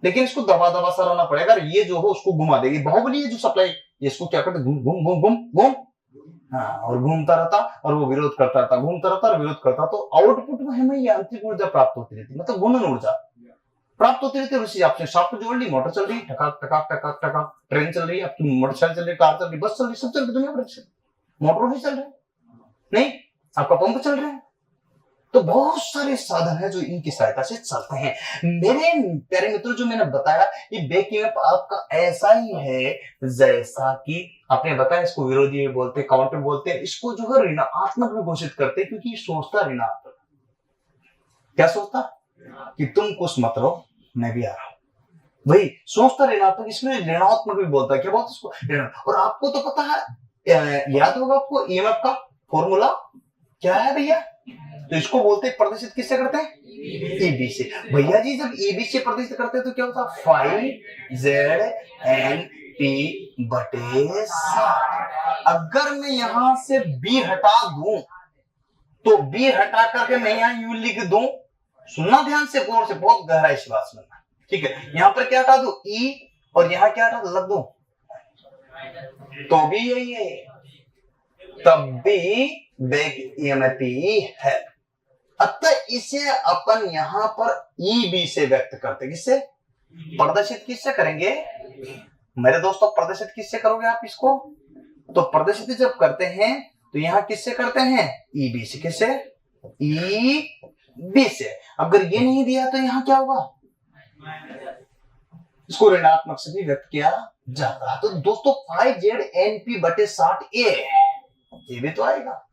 लेकिन इसको दबा दबा सा रहना पड़ेगा। ये जो हो उसको घुमा देगी, बाहुबली है जो सप्लाई, इसको क्या करते, घूम घूम घूम घूम घूम, हाँ, और घूमता रहता और वो विरोध करता रहता, घूमता रहता और विरोध करता, तो आउटपुट में हमें यांत्रिक ऊर्जा प्राप्त होती रहती, मतलब घूर्णन ऊर्जा प्राप्त होती रहती है। उसी आपने शाफ्ट जोड़ ली, मोटर चल रही, टकाक टकाक टकाक टकाक, ट्रेन चल रही है, आपकी मोटरसाइकिल चल रही, कार चल रही, बस चल रही, सब चल रही, दुनिया भर से मोटर भी चल रहे, नहीं आपका पंप चल रहा है। तो बहुत सारे साधन है जो इनकी सहायता से चलते हैं। मेरे प्यारे मित्रों, जो मैंने बताया ये बैक ईएमएफ आपका ऐसा ही है जैसा कि आपने बताया, इसको विरोधी बोलते, काउंटर बोलते हैं, इसको जो है ऋणात्मक भी घोषित करते हैं, क्योंकि ये सोचता ऋणात्मक, क्या सोचता कि तुम कुछ मत रहो मैं भी आ रहा हूं, भाई सोचता ऋणात्मक, इसलिए ऋणात्मक भी बोलता है, क्या बोलता है इसको। और आपको तो पता है, याद होगा आपको ईएमएफ का फॉर्मूला क्या है भैया, तो इसको बोलते हैं प्रदर्शित किससे करते हैं, ईबी से। भैया जी जब ईबी से प्रदर्शित करते हैं तो क्या होता है, 5ZNP बटे 60। अगर मैं यहां से बी हटा दूं तो बी हटा करके मैं यहां यू लिख दूं, सुनना ध्यान से, गौर से, बहुत गहराई से बात सुनना, ठीक है। यहां पर क्या हटा दूं, ई, और यहां क्या हटा लग दूं, तो भी यही है, तब भी बैक ईएमएफ है। अतः इसे अपन यहां पर ईबी से व्यक्त करते, किससे, प्रदर्शित किससे करेंगे मेरे दोस्तों, प्रदर्शित किससे करोगे आप इसको, तो प्रदर्शित जब करते हैं तो यहां किससे करते हैं, ईबी से, किससे, ईबी से। अगर ये नहीं दिया तो यहां क्या होगा, इसको ऋणात्मक से भी व्यक्त किया जाता है। तो दोस्तों 5ZNP/60A ये भी तो आएगा,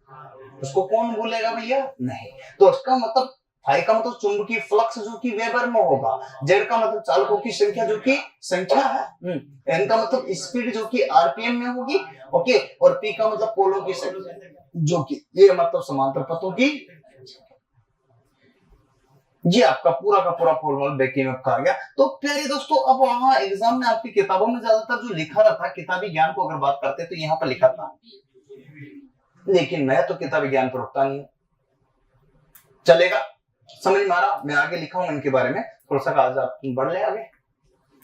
उसको कौन भूलेगा भैया? नहीं। तो इसका मतलब फाई का मतलब चुंबकीय फ्लक्स जो कि वेबर में होगा, जेड का मतलब चालकों की संख्या जो कि संख्या है, एन का मतलब स्पीड जो कि आरपीएम में होगी, ओके, और पी का मतलब पोलों की संख्या जो कि ये मतलब समांतर पथों की। ये आपका पूरा का पूरा फॉर्मूला बैकिंग अप आ गया। तो प्यारे दोस्तों, अब वहां एग्जाम में आपकी किताबों में ज्यादातर जो लिखा रहता, किताबी ज्ञान को अगर बात करते तो यहाँ पर लिखा था, लेकिन मैं तो किताबी ज्ञान पर रुकता नहीं। चलेगा, समझ में आ रहा? मैं आगे लिखा हूं इनके बारे में थोड़ा सा, आज आप बढ़ ले आगे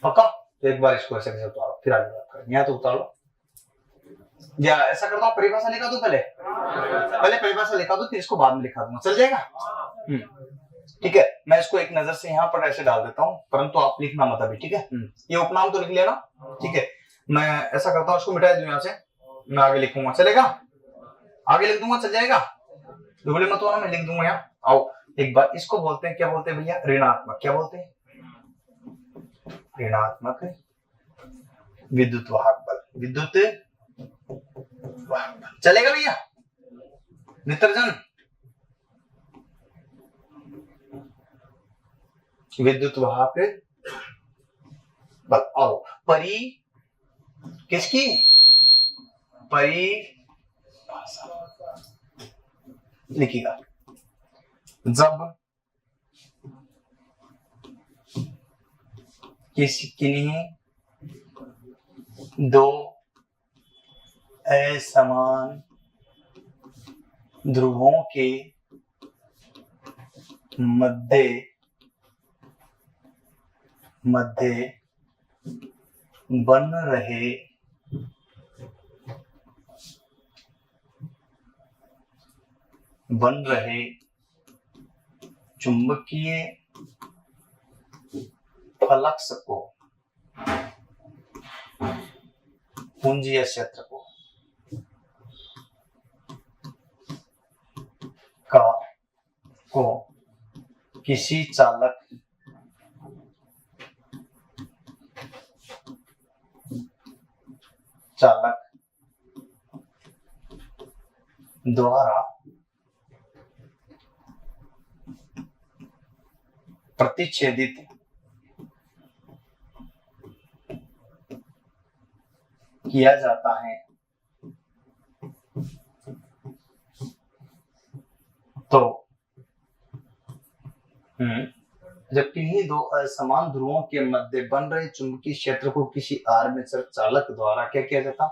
पक्का। तो एक बार इसको ऐसे कैसे उतारो, फिर आगे बात करें। यहाँ तो उतार लो, या ऐसा करता हूँ परिभाषा लिखा दो, पहले परिभाषा लिखा दो, फिर इसको बाद में लिखा दूंगा, चल जाएगा? ठीक है, मैं इसको एक नजर से यहाँ पर ऐसे डाल देता हूँ, परंतु आप लिखना मत अभी, ठीक है? ये उपनाम तो लिख लेना, ठीक है? मैं ऐसा करता हूँ, इसको मिटा दूं यहाँ से, मैं आगे लिखूंगा, चलेगा? आगे लिख दूंगा, चल जाएगा? दुबले मत होना, मैं लिख दूंगा यहाँ। आओ एक बार, इसको बोलते हैं, क्या बोलते हैं भैया? ऋणात्मक। क्या बोलते हैं? ऋणात्मक विद्युत वाहक बल। विद्युत वाहक बल चलेगा भैया? मित्रजन, विद्युत वाहक बल। आओ परी किसकी? परिभाषा लिखिएगा। जब किन्हीं दो असमान ध्रुवों के मध्य बन रहे चुंबकीय फ्लक्स को, पुंजीय क्षेत्र को किसी चालक द्वारा प्रतिच्छेदित किया जाता है तो जब किन्हीं दो असमान ध्रुवों के मध्य बन रहे चुंबकीय क्षेत्र को किसी आर्मेचर चालक द्वारा क्या किया जाता?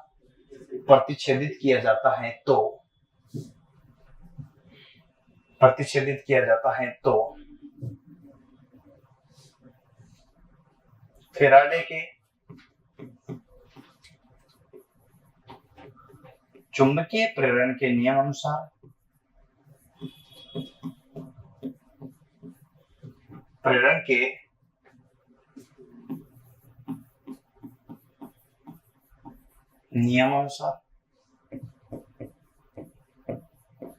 प्रतिच्छेदित किया जाता है तो फैराडे के चुंबकीय प्रेरण के नियमानुसार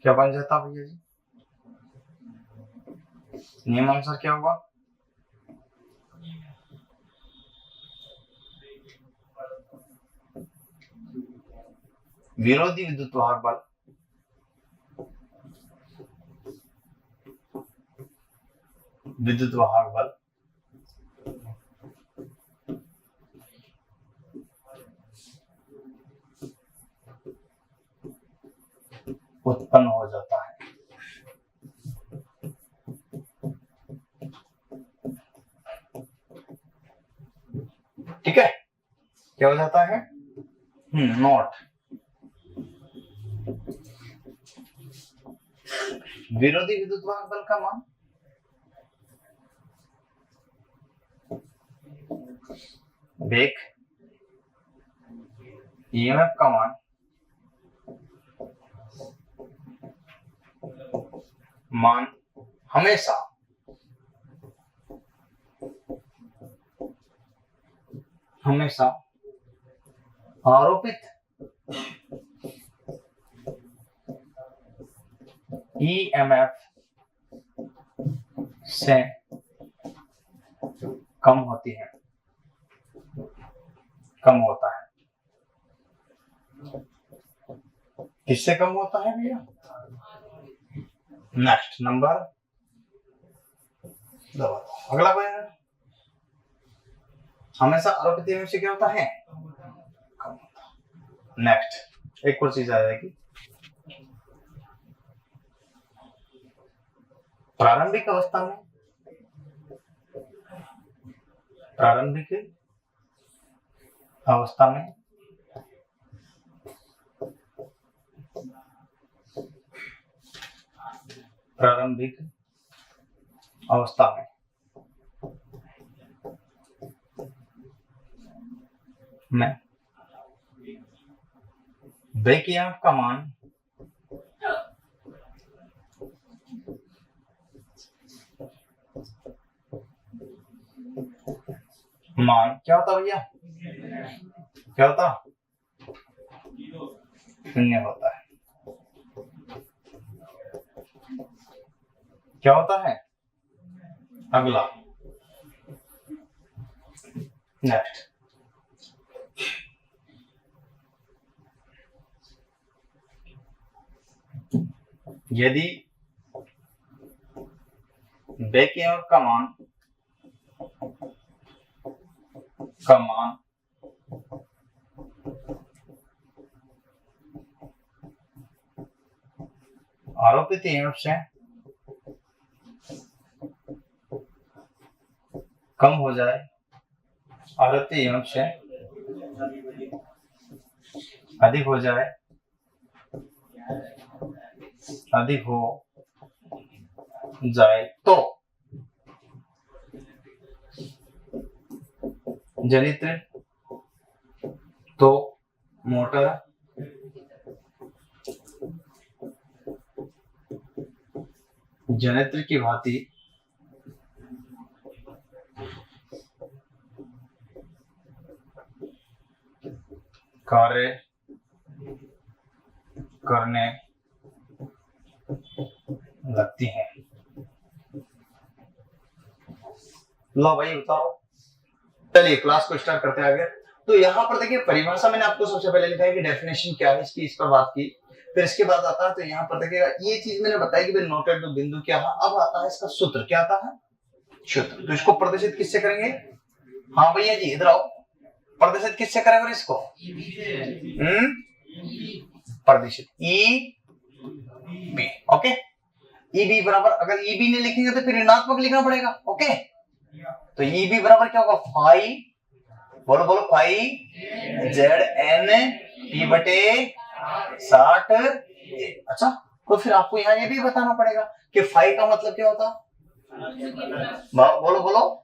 क्या बन जाता भैया जी? नियमानुसार क्या होगा? विरोधी विद्युत वाहक बल उत्पन्न हो जाता है। ठीक है, क्या हो जाता है? नॉट विरोधी विद्युत वाहक बल का मान वेग, ईएमएफ का मान हमेशा आरोपित ईएमएफ से कम होती है। कम होता है। किससे कम होता है भैया? नेक्स्ट नंबर दो। अगला क्वेश्चन, हमेशा आरोपित में से क्या होता है? कम होता है। नेक्स्ट एक और चीज आ जाएगी, प्रारंभिक अवस्था में, प्रारंभिक अवस्था में प्रारंभिक अवस्था में बेकियांक का मान क्या होता भैया? क्या होता? शून्य होता है। क्या होता है? अगला नेक्स्ट, यदि बेकियांक का मान आरोपित ईएमएफ से कम हो जाए, आरोपित ईएमएफ से अधिक हो जाए, अधिक हो जाए तो जनित्र तो मोटर जनित्र की भांति कार्य करने लगती है। लो भाई बताओ, चलिए क्लास को स्टार्ट करते हैं आगे। तो यहाँ पर देखिए परिभाषा मैंने आपको सबसे पहले लिखा है कि डेफिनेशन क्या है इसकी, इस पर बात की। फिर इसके बाद आता है तो यहाँ पर देखिएगा ये चीज मैंने बताई कि भाई नोटेड बिंदु क्या है। अब आता है इसका सूत्र, क्या आता है? सूत्र। तो इसको प्रदर्शित किससे करेंगे? हाँ भैया जी इधर आओ, प्रदर्शित किससे करेंगे इसको? प्रदर्शित E B. Okay, E B बराबर, अगर ई बी नहीं लिखेंगे तो फिर ऋणात्मक लिखना पड़ेगा। ओके, तो ई बी बराबर क्या होगा? फाई, बोलो बोलो, फाई जेड एन पी बटे 60। अच्छा, तो फिर आपको यहाँ ये भी बताना पड़ेगा कि फाई का मतलब क्या होता? बोलो बोलो,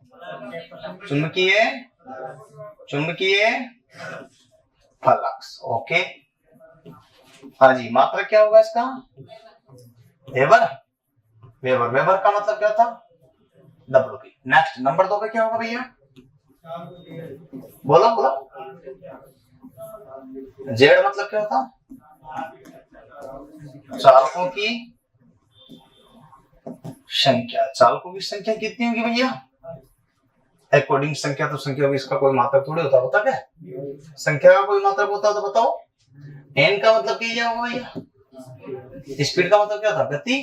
चुंबकीय चुंबकीय फ्लक्स। ओके, हाँ जी, मात्रा क्या होगा इसका? वेबर। वेबर, वेबर का मतलब क्या था? W P. नेक्स्ट नंबर 2 पे क्या होगा भैया? बोलो बोलो, जेड मतलब क्या होता? चालकों की संख्या। चालकों की संख्या कितनी होगी भैया? अकॉर्डिंग संख्या तो संख्या होगी, इसका कोई मात्रक थोड़ी होता क्या? संख्या का कोई मात्रक होता तो बताओ। एन का मतलब क्या होगा भैया? स्पीड का मतलब क्या था? गति।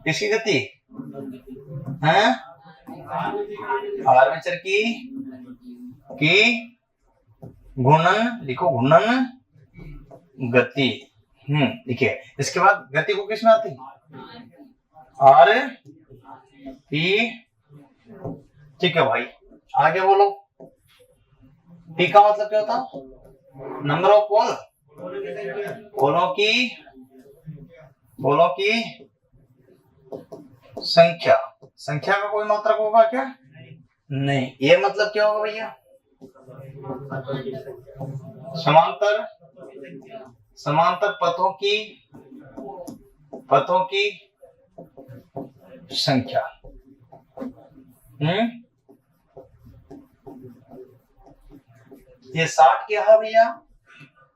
किसकी गति? हैं? आर्मेचर की घूर्णन, लिखो घूर्णन गति। देखिए इसके बाद गति को किस में आती? R P. ठीक है भाई, आगे बोलो। पी का मतलब क्या होता? नंबर ऑफ पोल, पोलों की संख्या। संख्या का कोई मात्रक होगा क्या? नहीं। ये मतलब क्या होगा भैया? समांतर पथों की संख्या। ये 60 क्या है भैया?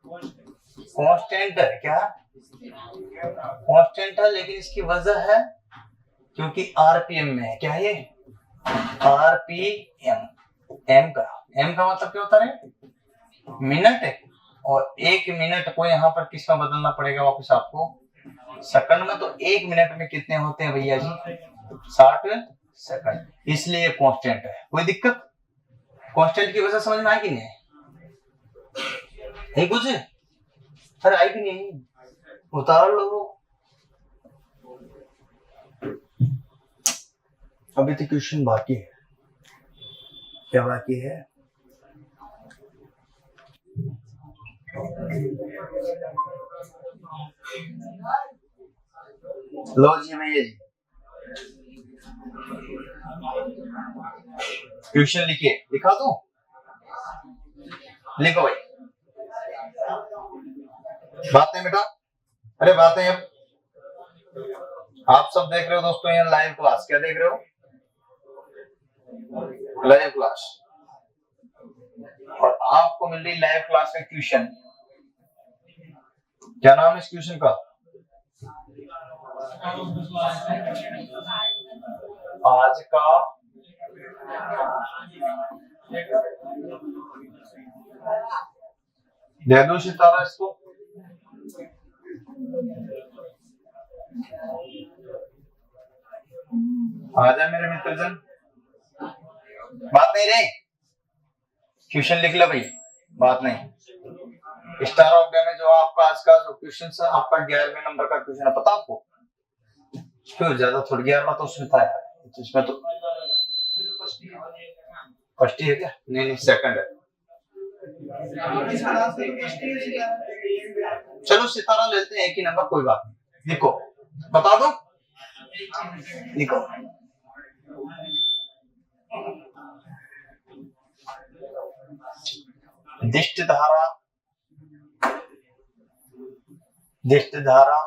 कांस्टेंट है। क्या कांस्टेंट है? लेकिन इसकी वजह है क्योंकि आरपीएम में है। क्या है ये? आरपीएम। एम का मतलब क्या होता है? मिनट है, और 1 मिनट को यहाँ पर किस में बदलना पड़ेगा वापस आपको, सेकंड में। तो 1 मिनट में कितने होते हैं भैया जी, 60 सेकंड, इसलिए कांस्टेंट है। कोई दिक्कत? कांस्टेंट की वजह समझ में आई कि नहीं? नहीं कुछ? अरे आई कि नहीं? उतार लो। अभी तो क्वेश्चन बाकी है। क्या बाकी है? लो जी भैया जी, क्वेश्चन लिखिए। लिखा दूं? लिखो भाई। बातें बेटा, अरे बातें। अब आप सब देख रहे हो दोस्तों यहाँ लाइव क्लास। क्या देख रहे हो? Live class. और आपको मिल रही लाइव क्लास का क्वेश्चन। क्या नाम है इस क्वेश्चन का? आज का दे दो सितारा इसको। आजा मेरे मित्रजन। बात नहीं रही, क्वेश्चन लिख लो भाई। बात नहीं। स्टार ऑफ डे में जो आपका आज का जो क्वेश्चन है, आपका 11वें नंबर का क्वेश्चन है, पता आपको? क्यों ज्यादा थोड़ी 11वां तो उसमें था यार, तो इसमें तो फर्स्ट ही है क्या? नहीं सेकंड है। चलो सितारा लेते हैं, एक ही नंबर, कोई बात नहीं। लिखो, बता दो। लिखो। दिष्ट धारा, दिष्ट धारा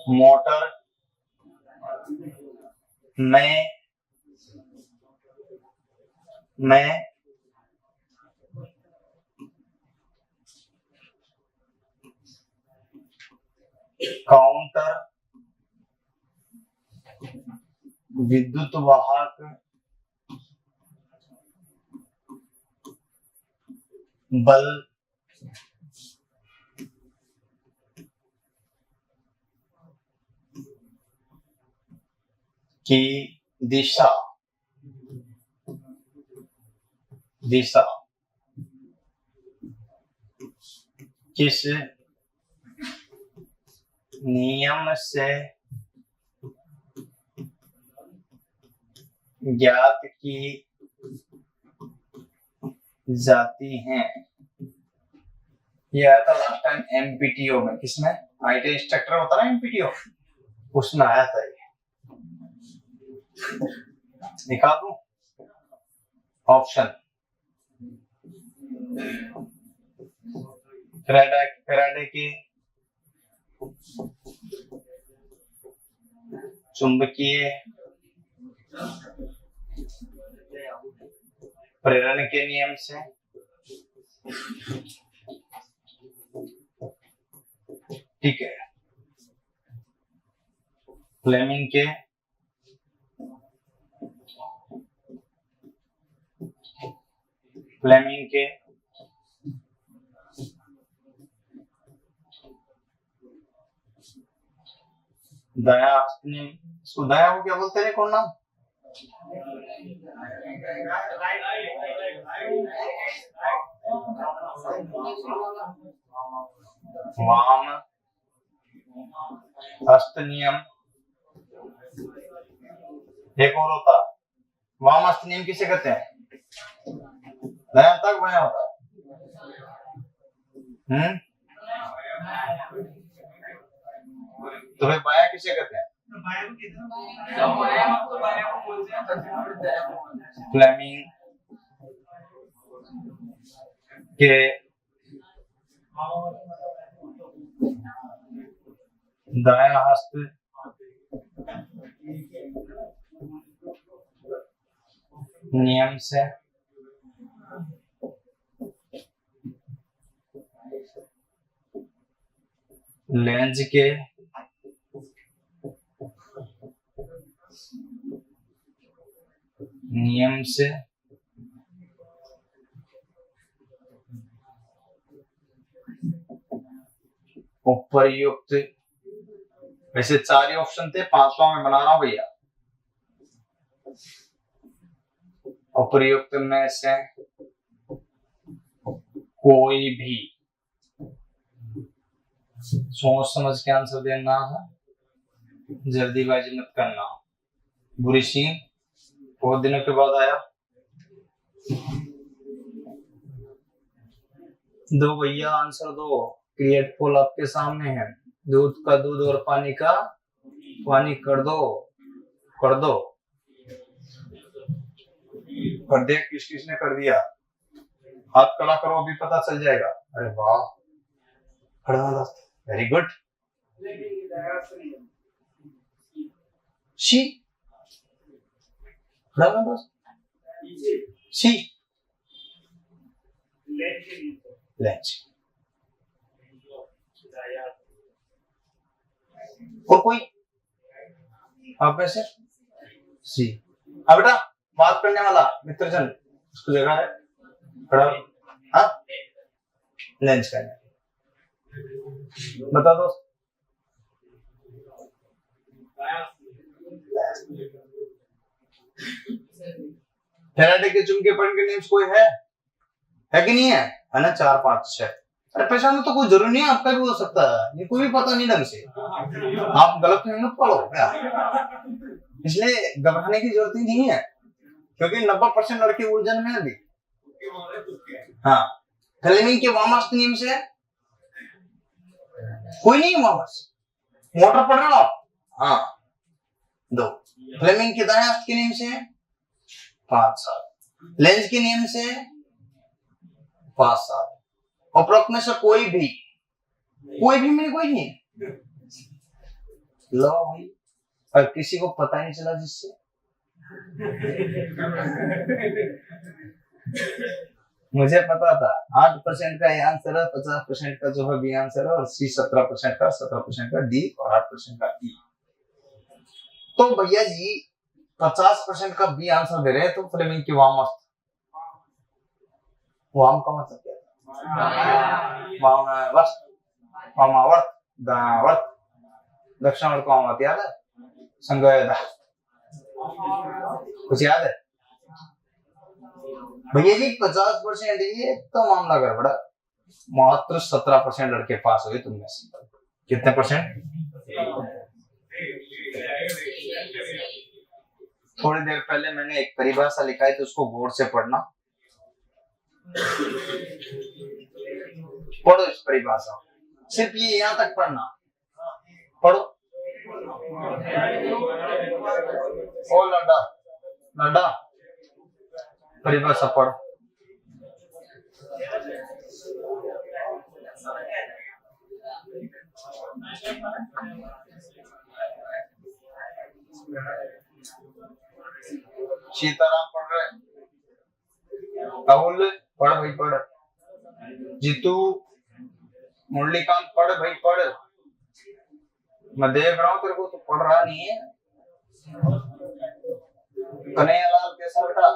मोटर में काउंटर विद्युत वाहक बल की दिशा किस नियम से ज्ञात की जाती हैं? ये आया था लास्ट टाइम एमपीटीओ में। किसमें? आईटी इंस्ट्रक्टर होता ना एमपीटीओ, उसमें आया था ये। दिखा दूं ऑप्शन? फैराडे के चुंबकीय प्रेरण के नियम से, ठीक है, फ्लेमिंग के दया नियम। इसको दया को क्या बोलते हैं? कौन नाम? वाम हस्त नियम। एक और होता वाम हस्त नियम, किसे कहते हैं? दया तक बाया होता है। तो भाई बाया किसे कहते हैं? फ्लेमिंग के दाया हस्त नियम से लेंज के नियम से उपर्युक्त, वैसे 4 ही ऑप्शन थे, 5वां मैं बना रहा हूं भैया। उपर्युक्त में से कोई भी, सोच समझ के आंसर देना है, जल्दीबाजी मत करना। बुरी सीन बहुत दिनों के बाद आया। दो भैया आंसर दो, क्रिएट पोल आपके सामने है। दूध का दूध और पानी का पानी कर दो, कर दो, कर दे। किस किसने कर दिया? हाथ खड़ा करो, अभी पता चल जाएगा। अरे वाह, वेरी गुड। सी सी लेंच। और कोई आप में से? सी। अब बेटा बात करने वाला मित्रजन, उसको जगह है खड़ा। हाँ, लेंच करने। बता दो। फैराडे के चुंबकीय पॉइंट के नेम्स कोई है कि नहीं है? है ना, 4 5 6। अरे पहचान तो कोई जरूरी नहीं है, आपका भी हो सकता है, ये कोई भी पता नहीं ढंग से। आप गलत मत पढ़ो क्या, इसलिए घबराने की जरूरत ही नहीं है, क्योंकि 90% लड़के उलझन में अभी। हाँ, फ्लेमिंग के वामर्स नियम से कोई नहीं है वामर्स। मोटर पढ़ रहे हो आप? हाँ, 2। फ्लेमिंग के दाएं हाथ के नियम से 5 7। लेंज के नियम से 5 7। उपरोक्त में से कोई भी मैंने कोई नहीं। लो भाई, और किसी को पता ही नहीं चला जिससे। मुझे पता था 8% का ये आंसर है, 50% का जो है बी आंसर है, और सी 17% का, 17% का डी और 8% का ई। तो भैया जी 50% का बी आंसर दे रहे हैं, तो फ्लेमिंग की वामर्थ, वाम का मतलब क्या है? वामावर्त, दायावर्त, दक्षिणावर्त, वामावर्त याद है? संगयदा कुछ याद है भैया जी? 50% ये तो मामला गड़बड़ा। मात्र 17% लड़के पास हुए तुमने से। कितने परसेंट? थोड़ी देर पहले मैंने एक परिभाषा लिखा है, तो उसको गौर से पढ़ना। पढ़ो इस परिभाषा, सिर्फ ये यहां तक पढ़ना। पढ़ो। ओ लड्डा लड्डा, परिभाषा पढ़ो। सीताराम पढ़ रहे, राहुल पढ़ भाई पढ़, जीतू, मुरलीकांत पढ़ भाई पढ़। मैं देख रहा हूँ तेरे को, तो पढ़ रहा नहीं है। कन्हैयालाल कैसा बेटा?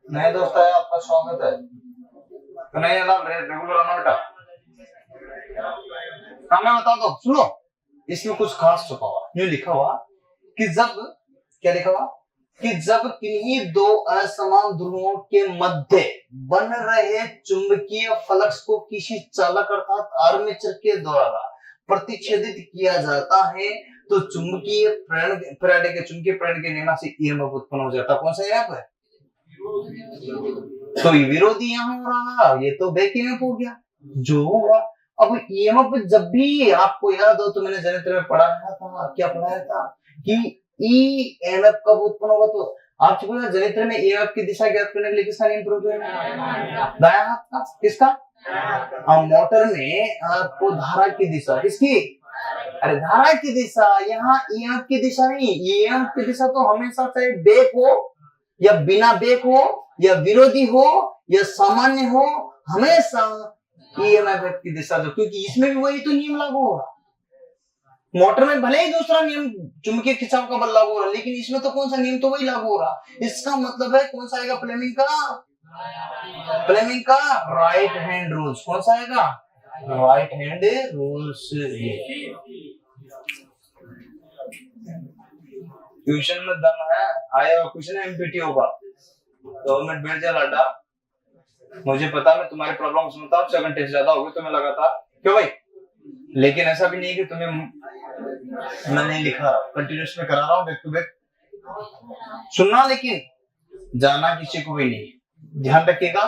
नए दोस्त है, आपका स्वागत है। कन्हैयालाल रेगुलर आना बेटा। मैं बता दो, सुनो, इसमें कुछ खास छुपा हुआ। यूं लिखा हुआ कि जब, क्या लिखा हुआ कि जब किन्हीं दो असमान ध्रुवों के मध्य बन रहे चुंबकीय फ्लक्स को किसी चालक अर्थात आर्मेचर के द्वारा प्रतिच्छेदित किया जाता है, तो चुंबकीय प्रेरण, फैराडे के चुंबकीय प्रेरण के नियम से ईएमएफ उत्पन्न हो जाता है। कौन सा ईएमएफ है? तो विरोधी यहाँ हो रहा, ये तो बैक ईएमएफ हो गया जो हुआ। अब ईएमएफ जब भी आपको याद हो, तो मैंने जनित्र में पढ़ाया था, क्या पढ़ाया था कि ईएमएफ कब उत्पन्न होगा? तो आप चुके जनित्र में ईएमएफ की दिशा ज्ञात करने के लिए किसका नियम प्रयोग है? दायां हाथ का। किसका? मोटर में आपको धारा की दिशा, किसकी? अरे धारा की दिशा। यहाँ ईएमएफ की दिशा नहीं, ईएमएफ की दिशा तो हमेशा चाहे बैक हो या बिना बैक हो या विरोधी हो या सामान्य हो, हमेशा ईएमएफ की दिशा जो, क्योंकि इसमें भी वही तो नियम लागू होगा। मोटर में भले ही दूसरा नियम चुंबकीय खिंचाव का बल लागू हो रहा, लेकिन इसमें तो कौन सा नियम तो वही लागू हो रहा। इसका मतलब है कौन सा आएगा? फ्लेमिंग का राइट हैंड रूल्स। कौन सा आएगा? Right hand rules. ट्यूशन में दम है, आया क्वेश्चन एमपीटी होगा, 2 मिनट बैठ जा लाडा, मुझे पता, मैं तुम्हारी प्रॉब्लम सुनता हूँ, 7 टेस्ट ज्यादा हो गए तुम्हें लगातार, क्यों भाई? लेकिन ऐसा भी नहीं कि तुम्हें मैंने लिखा, कंटिन्यूस में करा रहा हूँ, बैक टू बैक सुनना, लेकिन जाना किसी को भी नहीं, ध्यान रखिएगा।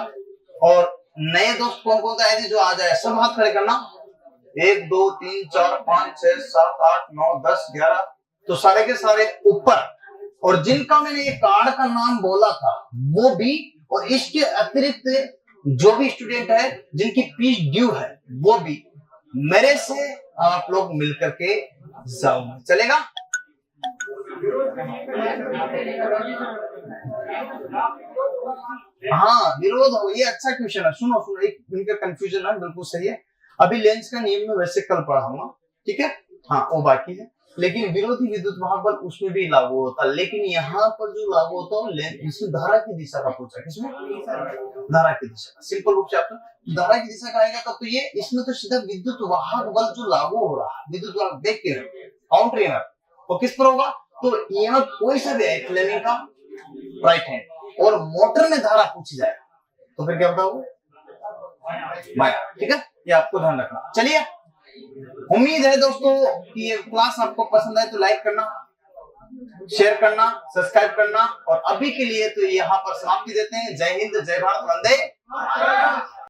और नए दोस्त कौन कौन सा है जो आ जाए, सब हाथ खड़े करना, 1 2 3 4 5 6 7 8 9 10 11, तो सारे के सारे ऊपर। और जिनका मैंने ये कार्ड का नाम बोला था वो भी, और इसके अतिरिक्त जो भी स्टूडेंट है जिनकी फीस ड्यू है वो भी मेरे से आप लोग मिलकर के जाओ, चलेगा? हाँ, विरोध हो, ये अच्छा क्वेश्चन है। सुनो सुनो, एक इनका कंफ्यूजन है, बिल्कुल सही है। अभी लेंस का नियम में वैसे कल पढ़ाऊंगा, ठीक है? हाँ, वो बाकी है, लेकिन विरोधी विद्युत वाहक बल उसमें भी लागू होता है, लेकिन यहाँ पर जो लागू होता है इसमें धारा की दिशा का पूछा, किसमें? धारा की दिशा का। सिंपल रूप से आपको धारा की दिशा का आएगा तब तो ये, इसमें तो सीधा विद्युत वाहक बल जो लागू हो रहा है, विद्युत वाहक देख के काउंटर ईएमएफ, वो किस पर होगा? तो ईएमएफ कोई सा भी है फ्लेमिंग का राइट हैंड, और मोटर में धारा पूछी जाए तो फिर क्या बताओगे? माया, ठीक है? ये आपको ध्यान रखना। चलिए, उम्मीद है दोस्तों कि ये क्लास आपको पसंद आए तो लाइक करना, शेयर करना, सब्सक्राइब करना, और अभी के लिए तो यहाँ पर समाप्ति देते हैं। जय हिंद, जय भारत, वंदे।